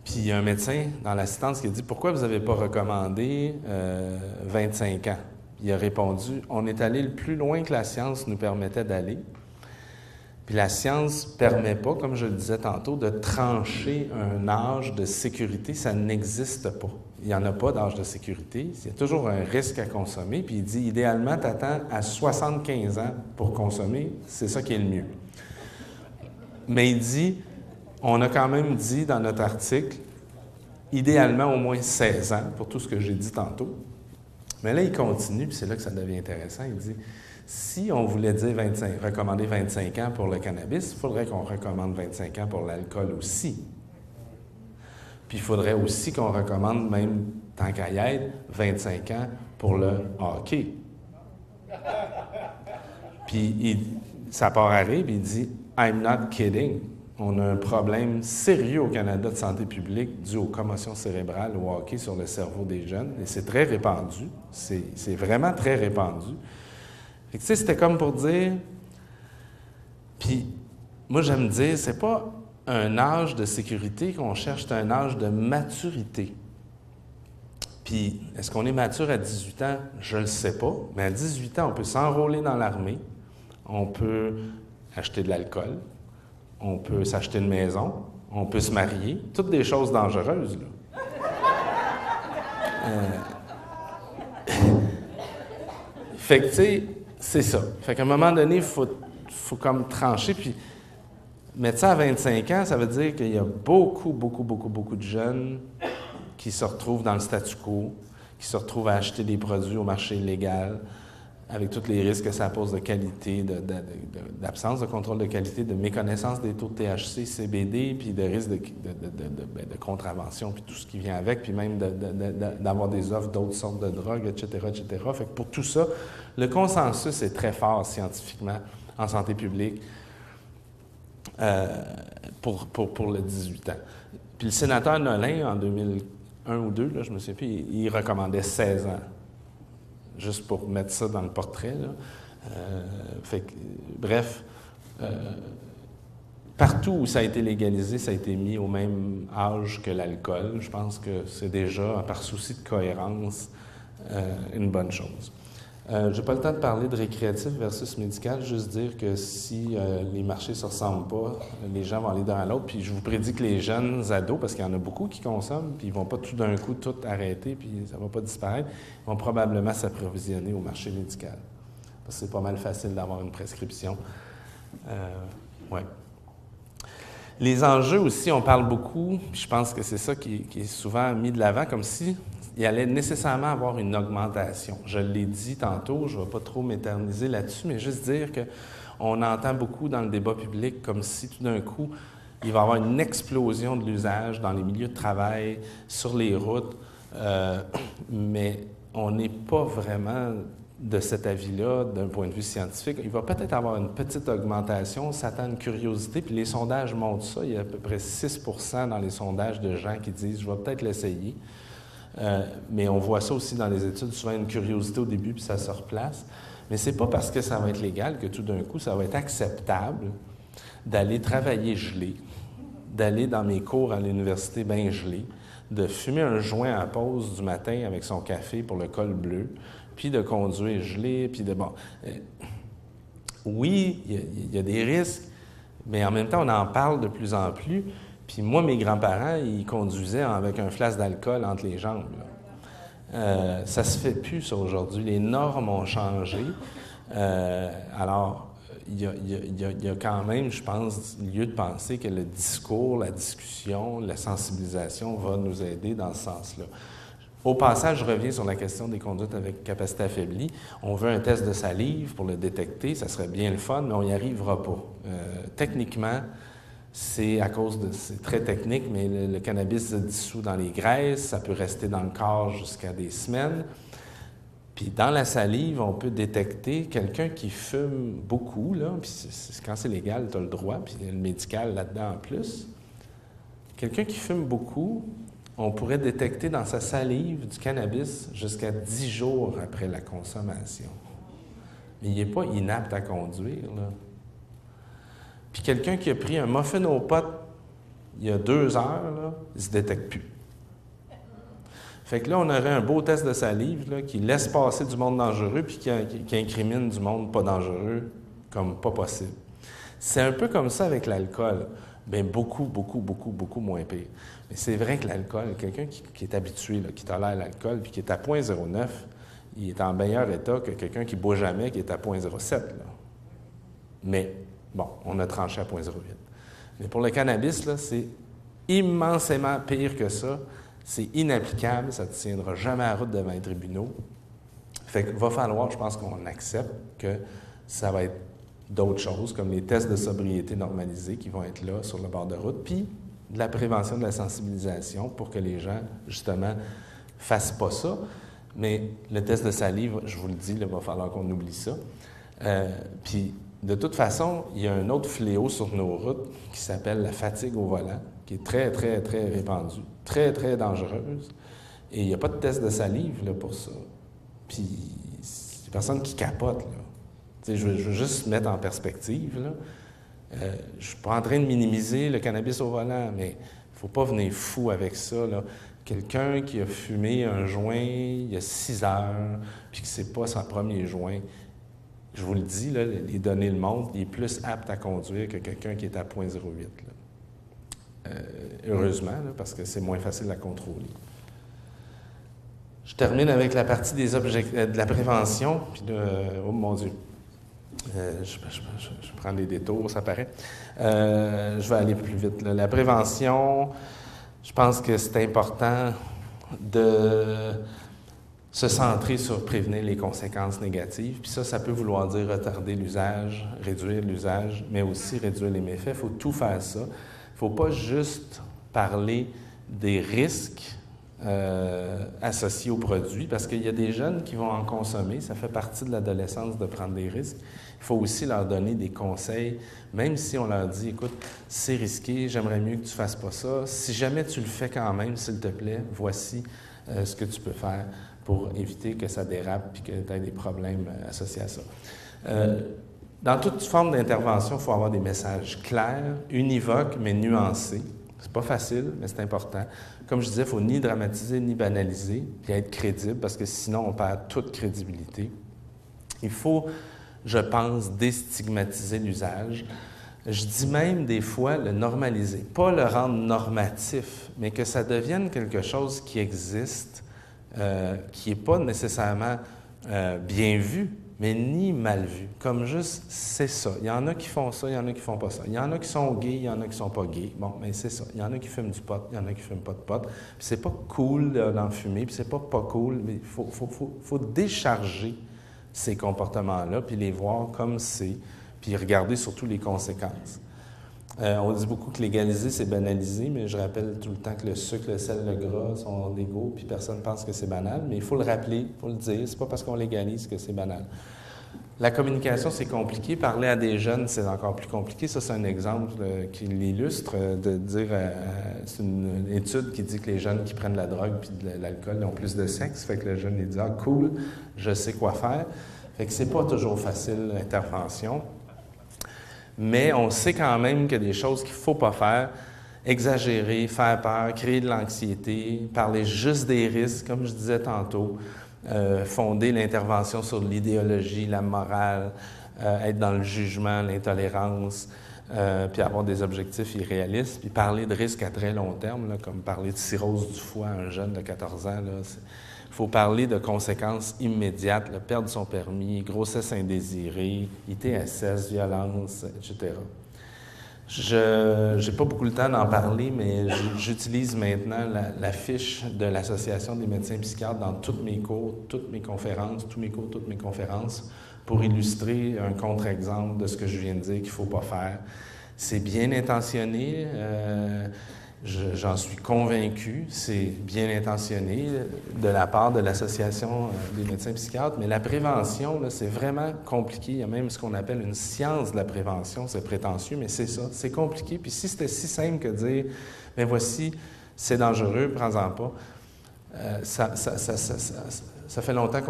Puis il y a un médecin dans l'assistance qui a dit « Pourquoi vous n'avez pas recommandé 25 ans? » Il a répondu « On est allé le plus loin que la science nous permettait d'aller. Puis la science ne permet pas, comme je le disais tantôt, de trancher un âge de sécurité. Ça n'existe pas. Il n'y en a pas d'âge de sécurité. Il y a toujours un risque à consommer. Puis il dit, idéalement, tu attends à 75 ans pour consommer. C'est ça qui est le mieux. Mais il dit, on a quand même dit dans notre article, idéalement au moins 16 ans, pour tout ce que j'ai dit tantôt. Mais là, il continue, puis c'est là que ça devient intéressant. Il dit, si on voulait dire recommander 25 ans pour le cannabis, il faudrait qu'on recommande 25 ans pour l'alcool aussi. Puis il faudrait aussi qu'on recommande, même tant qu'à y être, 25 ans pour le hockey. Puis ça part à rire, puis il dit « I'm not kidding ». On a un problème sérieux au Canada de santé publique dû aux commotions cérébrales, au hockey sur le cerveau des jeunes. Et c'est très répandu. C'est vraiment très répandu. Fait que, tu sais, c'était comme pour dire... Puis, moi, j'aime dire, c'est pas un âge de sécurité qu'on cherche, c'est un âge de maturité. Puis, est-ce qu'on est mature à 18 ans? Je le sais pas. Mais à 18 ans, on peut s'enrôler dans l'armée, on peut acheter de l'alcool, on peut s'acheter une maison, on peut se marier, toutes des choses dangereuses, là. Fait que, tu sais, c'est ça. Fait qu'à un moment donné, il faut comme trancher, puis mettre ça à 25 ans, ça veut dire qu'il y a beaucoup de jeunes qui se retrouvent dans le statu quo, qui se retrouvent à acheter des produits au marché illégal, avec tous les risques que ça pose de qualité, d'absence de contrôle de qualité, de méconnaissance des taux de THC, CBD, puis de risque de contravention, puis tout ce qui vient avec, puis même d'avoir des offres d'autres sortes de drogues, etc., etc. Fait que pour tout ça, le consensus est très fort scientifiquement en santé publique pour le 18 ans. Puis le sénateur Nolin, en 2001 ou 2002, là, je me souviens plus, il recommandait 16 ans. Juste pour mettre ça dans le portrait, là. Bref, Partout où ça a été légalisé, ça a été mis au même âge que l'alcool. Je pense que c'est déjà, par souci de cohérence, une bonne chose. Je n'ai pas le temps de parler de récréatif versus médical, juste dire que si les marchés ne se ressemblent pas, les gens vont aller dans l'autre. Puis je vous prédis que les jeunes ados, parce qu'il y en a beaucoup qui consomment, puis ils ne vont pas tout d'un coup tout arrêter, puis ça ne va pas disparaître, ils vont probablement s'approvisionner au marché médical. Parce que c'est pas mal facile d'avoir une prescription. Ouais. Les enjeux aussi, on parle beaucoup, puis je pense que c'est ça qui est souvent mis de l'avant, comme si il allait nécessairement avoir une augmentation. Je l'ai dit tantôt, je ne vais pas trop m'éterniser là-dessus, mais juste dire qu'on entend beaucoup dans le débat public comme si tout d'un coup, il va y avoir une explosion de l'usage dans les milieux de travail, sur les routes, mais on n'est pas vraiment de cet avis-là d'un point de vue scientifique. Il va peut-être avoir une petite augmentation, ça attend une curiosité, puis les sondages montrent ça. Il y a à peu près 6 % dans les sondages de gens qui disent « je vais peut-être l'essayer ». Mais on voit ça aussi dans les études, souvent une curiosité au début, puis ça se replace. Mais c'est pas parce que ça va être légal que tout d'un coup, ça va être acceptable d'aller travailler gelé, d'aller dans mes cours à l'université bien gelé, de fumer un joint à pause du matin avec son café pour le col bleu, puis de conduire gelé, puis de... Bon, oui, il y a des risques, mais en même temps, on en parle de plus en plus. Puis moi, mes grands-parents, ils conduisaient avec un flasque d'alcool entre les jambes. Ça se fait plus, ça, aujourd'hui. Les normes ont changé. Alors, il y a quand même, je pense, lieu de penser que le discours, la discussion, la sensibilisation va nous aider dans ce sens-là. Au passage, je reviens sur la question des conduites avec capacité affaiblie. On veut un test de salive pour le détecter. Ça serait bien le fun, mais on n'y arrivera pas. Techniquement, c'est très technique, mais le cannabis se dissout dans les graisses, ça peut rester dans le corps jusqu'à des semaines. Puis dans la salive, on peut détecter quelqu'un qui fume beaucoup, là, puis quand c'est légal, tu as le droit, puis il y a le médical là-dedans en plus. Quelqu'un qui fume beaucoup, on pourrait détecter dans sa salive du cannabis jusqu'à 10 jours après la consommation. Mais il n'est pas inapte à conduire, là. Puis quelqu'un qui a pris un muffin aux potes il y a 2 heures, là, il ne se détecte plus. Fait que là, on aurait un beau test de salive là, qui laisse passer du monde dangereux puis qui incrimine du monde pas dangereux comme pas possible. C'est un peu comme ça avec l'alcool. Bien, beaucoup moins pire. Mais c'est vrai que l'alcool, quelqu'un qui est habitué, là, qui tolère l'alcool puis qui est à 0,09, il est en meilleur état que quelqu'un qui ne boit jamais, qui est à 0,07. Là. Mais bon, on a tranché à 0,08. Mais pour le cannabis, là, c'est immensément pire que ça. C'est inapplicable, ça ne tiendra jamais à route devant les tribunaux. Fait qu'il va falloir, je pense qu'on accepte que ça va être d'autres choses, comme les tests de sobriété normalisés qui vont être là sur le bord de route, puis de la prévention, de la sensibilisation pour que les gens, justement, fassent pas ça. Mais le test de salive, je vous le dis, il va falloir qu'on oublie ça. Puis, de toute façon, il y a un autre fléau sur nos routes qui s'appelle la fatigue au volant, qui est très, très, très répandue, très, très dangereuse. Et il n'y a pas de test de salive là, pour ça. Puis, c'est des personnes qui capotent, là. Je veux juste mettre en perspective, là. Je ne suis pas en train de minimiser le cannabis au volant, mais il ne faut pas venir fou avec ça, là. Quelqu'un qui a fumé un joint il y a 6 heures, puis que ce n'est pas son premier joint, je vous le dis, là, les données le montrent, il est plus apte à conduire que quelqu'un qui est à 0,08. Heureusement, là, parce que c'est moins facile à contrôler. Je termine avec la partie de la prévention, puis oh mon Dieu, je prends des détours, ça paraît. Je vais aller plus vite, là. La prévention, je pense que c'est important de se centrer sur prévenir les conséquences négatives. Puis ça peut vouloir dire retarder l'usage, réduire l'usage, mais aussi réduire les méfaits. Il faut tout faire ça. Il ne faut pas juste parler des risques associés aux produits, parce qu'il y a des jeunes qui vont en consommer. Ça fait partie de l'adolescence de prendre des risques. Il faut aussi leur donner des conseils, même si on leur dit, écoute, c'est risqué, j'aimerais mieux que tu ne fasses pas ça. Si jamais tu le fais quand même, s'il te plaît, voici ce que tu peux faire pour éviter que ça dérape et que tu aies des problèmes associés à ça. Dans toute forme d'intervention, il faut avoir des messages clairs, univoques, mais nuancés. C'est pas facile, mais c'est important. Comme je disais, il ne faut ni dramatiser ni banaliser, puis être crédible, parce que sinon, on perd toute crédibilité. Il faut, je pense, déstigmatiser l'usage. Je dis même des fois le normaliser, pas le rendre normatif, mais que ça devienne quelque chose qui existe, qui n'est pas nécessairement bien vu, mais ni mal vu. Comme juste, c'est ça. Il y en a qui font ça, il y en a qui font pas ça. Il y en a qui sont gays, il y en a qui sont pas gays. Bon, mais c'est ça. Il y en a qui fument du pot, il y en a qui fument pas de pot. Puis c'est pas cool d'en fumer, puis c'est pas cool, mais il faut décharger ces comportements-là, puis les voir comme c'est, puis regarder surtout les conséquences. On dit beaucoup que légaliser, c'est banaliser, mais je rappelle tout le temps que le sucre, le sel, le gras sont légaux, puis personne ne pense que c'est banal, mais il faut le rappeler, il faut le dire. C'est pas parce qu'on légalise que c'est banal. La communication, c'est compliqué. Parler à des jeunes, c'est encore plus compliqué. Ça, c'est un exemple qui l'illustre, de dire, c'est une étude qui dit que les jeunes qui prennent de la drogue puis de l'alcool ont plus de sexe. Fait que le jeune, il dit « Ah, cool, je sais quoi faire ». Fait que c'est pas toujours facile, l'intervention. Mais on sait quand même qu'il y a des choses qu'il ne faut pas faire. Exagérer, faire peur, créer de l'anxiété, parler juste des risques, comme je disais tantôt, fonder l'intervention sur l'idéologie, la morale, être dans le jugement, l'intolérance, puis avoir des objectifs irréalistes, puis parler de risques à très long terme, là, comme parler de cirrhose du foie à un jeune de 14 ans. Il faut parler de conséquences immédiates, là, perdre son permis, grossesse indésirée, ITSS, violence, etc. Je n'ai pas beaucoup le temps d'en parler, mais j'utilise maintenant la fiche de l'Association des médecins psychiatres dans tous mes cours, toutes mes conférences, tous mes cours, toutes mes conférences, pour illustrer un contre-exemple de ce que je viens de dire qu'il ne faut pas faire. C'est bien intentionné. J'en suis convaincu, c'est bien intentionné de la part de l'Association des médecins psychiatres, mais la prévention, là, c'est vraiment compliqué. Il y a même ce qu'on appelle une science de la prévention, c'est prétentieux, mais c'est ça, c'est compliqué. Puis si c'était si simple que de dire, mais voici, c'est dangereux, prends-en pas, ça fait longtemps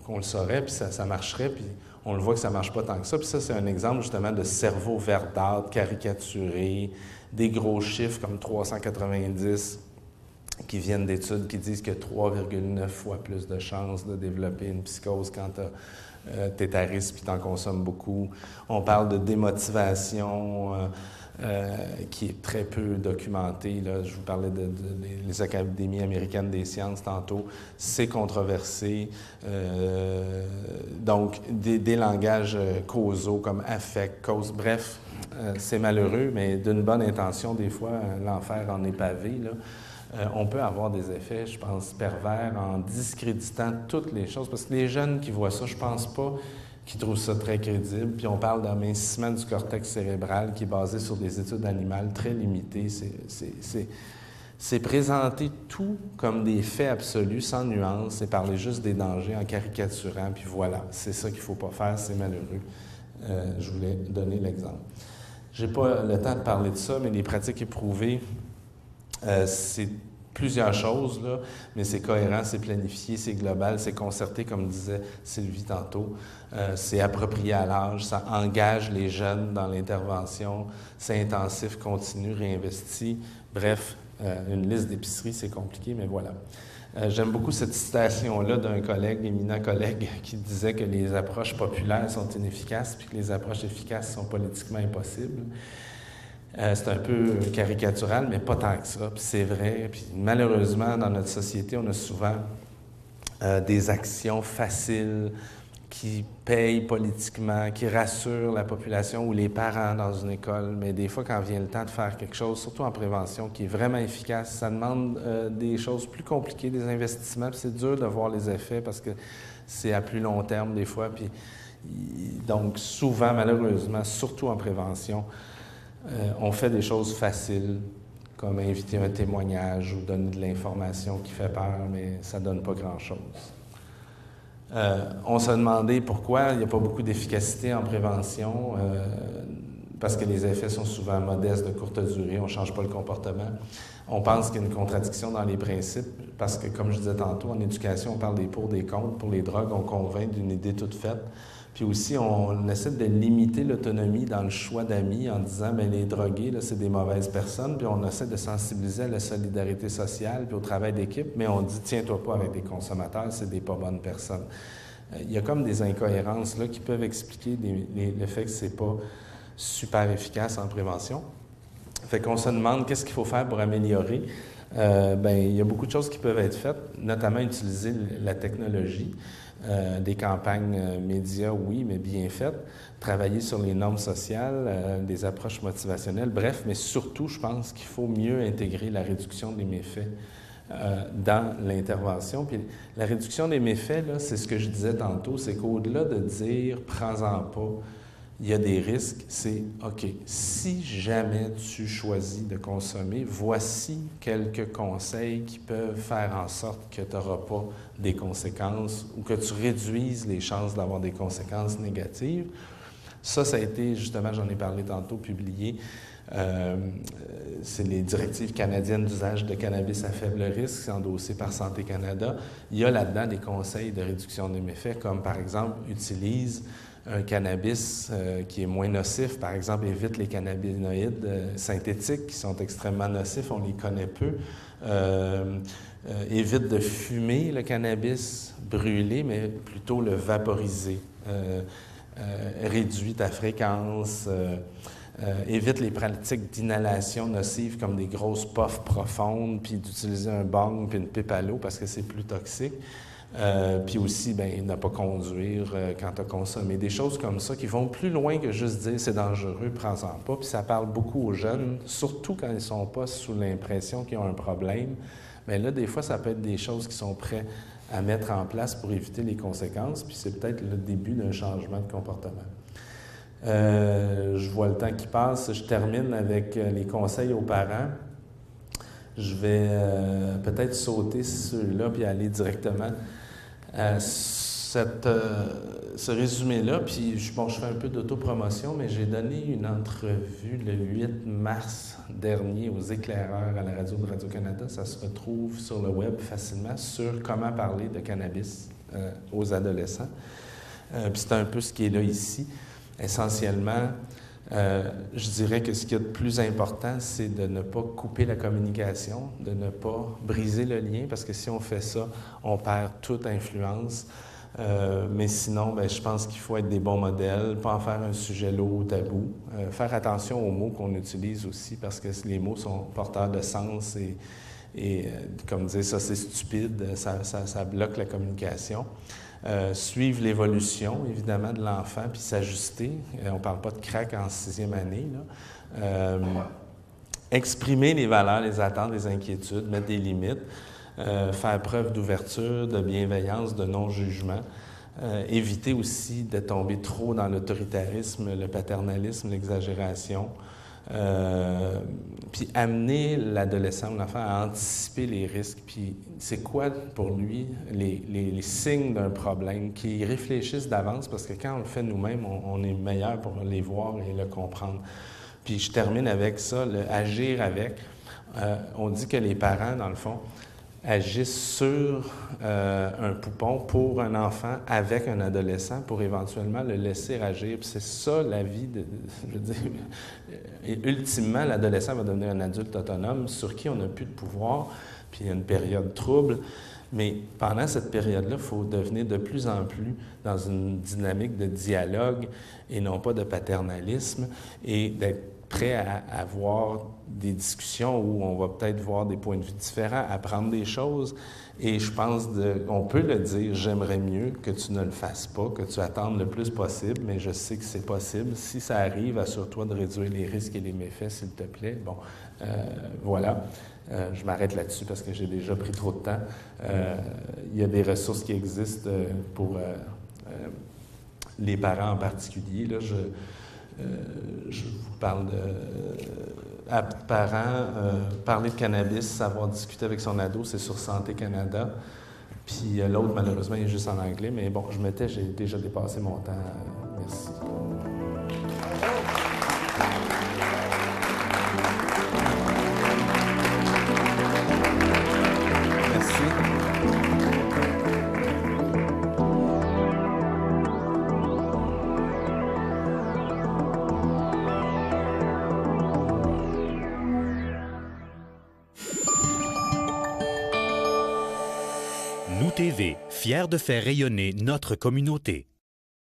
qu'on le saurait, puis ça marcherait, puis on le voit que ça ne marche pas tant que ça. Puis ça, c'est un exemple justement de cerveau verdâtre, caricaturé, des gros chiffres comme 390 qui viennent d'études qui disent que 3,9 fois plus de chances de développer une psychose quand tu es à risque et tu en consommes beaucoup. On parle de démotivation qui est très peu documentée. Là. Je vous parlais des académies américaines des sciences tantôt. C'est controversé. Donc, des langages causaux comme affect, cause, bref, c'est malheureux, mais d'une bonne intention, des fois, l'enfer en est pavé, là. On peut avoir des effets, je pense, pervers en discréditant toutes les choses. Parce que les jeunes qui voient ça, je pense pas qu'ils trouvent ça très crédible. Puis on parle d'amincissement du cortex cérébral qui est basé sur des études animales très limitées. C'est présenter tout comme des faits absolus, sans nuance, et parler juste des dangers en caricaturant. Puis voilà, c'est ça qu'il ne faut pas faire, c'est malheureux. Je voulais donner l'exemple. Je n'ai pas le temps de parler de ça, mais les pratiques éprouvées, c'est plusieurs choses, là, mais c'est cohérent, c'est planifié, c'est global, c'est concerté, comme disait Sylvie tantôt. C'est approprié à l'âge, ça engage les jeunes dans l'intervention, c'est intensif, continu, réinvesti. Bref, une liste d'épiceries, c'est compliqué, mais voilà. J'aime beaucoup cette citation-là d'un collègue, éminent collègue, qui disait que les approches populaires sont inefficaces puis que les approches efficaces sont politiquement impossibles. C'est un peu caricatural, mais pas tant que ça. Puis c'est vrai. Puis malheureusement, dans notre société, on a souvent des actions faciles qui payent politiquement, qui rassurent la population ou les parents dans une école. Mais des fois, quand vient le temps de faire quelque chose, surtout en prévention, qui est vraiment efficace, ça demande des choses plus compliquées, des investissements. Puis c'est dur de voir les effets parce que c'est à plus long terme des fois. Puis donc souvent, malheureusement, surtout en prévention, on fait des choses faciles, comme inviter un témoignage ou donner de l'information qui fait peur, mais ça ne donne pas grand-chose. On se demandait pourquoi il n'y a pas beaucoup d'efficacité en prévention, parce que les effets sont souvent modestes, de courte durée, on ne change pas le comportement. On pense qu'il y a une contradiction dans les principes, parce que, comme je disais tantôt, en éducation, on parle des pour, des contre. Pour les drogues, on convainc d'une idée toute faite. Puis aussi, on essaie de limiter l'autonomie dans le choix d'amis en disant, bien, les drogués, là, c'est des mauvaises personnes, puis on essaie de sensibiliser à la solidarité sociale puis au travail d'équipe, mais on dit, tiens-toi pas avec des consommateurs, c'est des pas bonnes personnes. Il y a comme des incohérences là qui peuvent expliquer le fait que c'est pas super efficace en prévention. Fait qu'on se demande qu'est-ce qu'il faut faire pour améliorer. Il y a beaucoup de choses qui peuvent être faites, notamment utiliser la technologie. Des campagnes médias, oui, mais bien faites. Travailler sur les normes sociales, des approches motivationnelles. Bref, mais surtout, je pense qu'il faut mieux intégrer la réduction des méfaits dans l'intervention. Puis la réduction des méfaits, là, c'est ce que je disais tantôt, c'est qu'au-delà de dire « prends-en pas », il y a des risques, c'est « OK, si jamais tu choisis de consommer, voici quelques conseils qui peuvent faire en sorte que tu n'auras pas des conséquences ou que tu réduises les chances d'avoir des conséquences négatives. » Ça a été, justement, j'en ai parlé tantôt, publié. C'est les directives canadiennes d'usage de cannabis à faible risque, c'est endossé par Santé Canada. Il y a là-dedans des conseils de réduction des méfaits, comme par exemple, utilise un cannabis qui est moins nocif. Par exemple, évite les cannabinoïdes synthétiques qui sont extrêmement nocifs, on les connaît peu. Évite de fumer le cannabis brûlé, mais plutôt le vaporiser. Réduis ta fréquence. Évite les pratiques d'inhalation nocives comme des grosses puffs profondes, puis d'utiliser un bong puis une pipe à l'eau parce que c'est plus toxique. Puis aussi, ne pas conduire quand tu as consommé. Des choses comme ça qui vont plus loin que juste dire c'est dangereux, prends-en pas. Puis ça parle beaucoup aux jeunes, surtout quand ils ne sont pas sous l'impression qu'ils ont un problème. Mais là, des fois, ça peut être des choses qui sont prêts à mettre en place pour éviter les conséquences. Puis c'est peut-être le début d'un changement de comportement. Je vois le temps qui passe. Je termine avec les conseils aux parents. Je vais peut-être sauter ceux-là puis aller directement à ce résumé-là. Puis, je fais un peu d'autopromotion, mais j'ai donné une entrevue le 8 mars dernier aux éclaireurs à la radio de Radio-Canada. Ça se retrouve sur le web facilement sur comment parler de cannabis aux adolescents. Puis, c'est un peu ce qui est là ici. Essentiellement, je dirais que ce qui est de plus important, c'est de ne pas couper la communication, de ne pas briser le lien, parce que si on fait ça, on perd toute influence. Mais sinon, je pense qu'il faut être des bons modèles, pas en faire un sujet lourd ou tabou. Faire attention aux mots qu'on utilise aussi, parce que les mots sont porteurs de sens et comme dire ça, c'est stupide, ça bloque la communication. Suivre l'évolution, évidemment, de l'enfant, puis s'ajuster. On ne parle pas de crack en 6e année, là. Exprimer les valeurs, les attentes, les inquiétudes, mettre des limites, faire preuve d'ouverture, de bienveillance, de non-jugement. Éviter aussi de tomber trop dans l'autoritarisme, le paternalisme, l'exagération. Puis amener l'adolescent ou l'enfant à anticiper les risques, puis c'est quoi pour lui les signes d'un problème, qu'il réfléchisse d'avance, parce que quand on le fait nous-mêmes, on est meilleur pour les voir et le comprendre. Puis je termine avec ça, le agir avec. On dit que les parents, dans le fond, agissent sur un poupon pour un enfant avec un adolescent pour éventuellement le laisser agir. Puis c'est ça la vie je veux dire. Et ultimement, l'adolescent va devenir un adulte autonome sur qui on n'a plus de pouvoir, puis il y a une période trouble. Mais pendant cette période-là, il faut devenir de plus en plus dans une dynamique de dialogue et non pas de paternalisme, et d'être prêt à avoir des discussions où on va peut-être voir des points de vue différents, apprendre des choses. Et je pense on peut le dire, j'aimerais mieux que tu ne le fasses pas, que tu attendes le plus possible, mais je sais que c'est possible. Si ça arrive, assure-toi de réduire les risques et les méfaits, s'il te plaît. Bon, voilà. Je m'arrête là-dessus parce que j'ai déjà pris trop de temps. Il y a des ressources qui existent pour les parents en particulier. Là, je vous parle à parents, parler de cannabis, savoir discuter avec son ado, c'est sur Santé Canada. Puis l'autre, malheureusement, il est juste en anglais. Mais bon, j'ai déjà dépassé mon temps. Merci. TV, fier de faire rayonner notre communauté.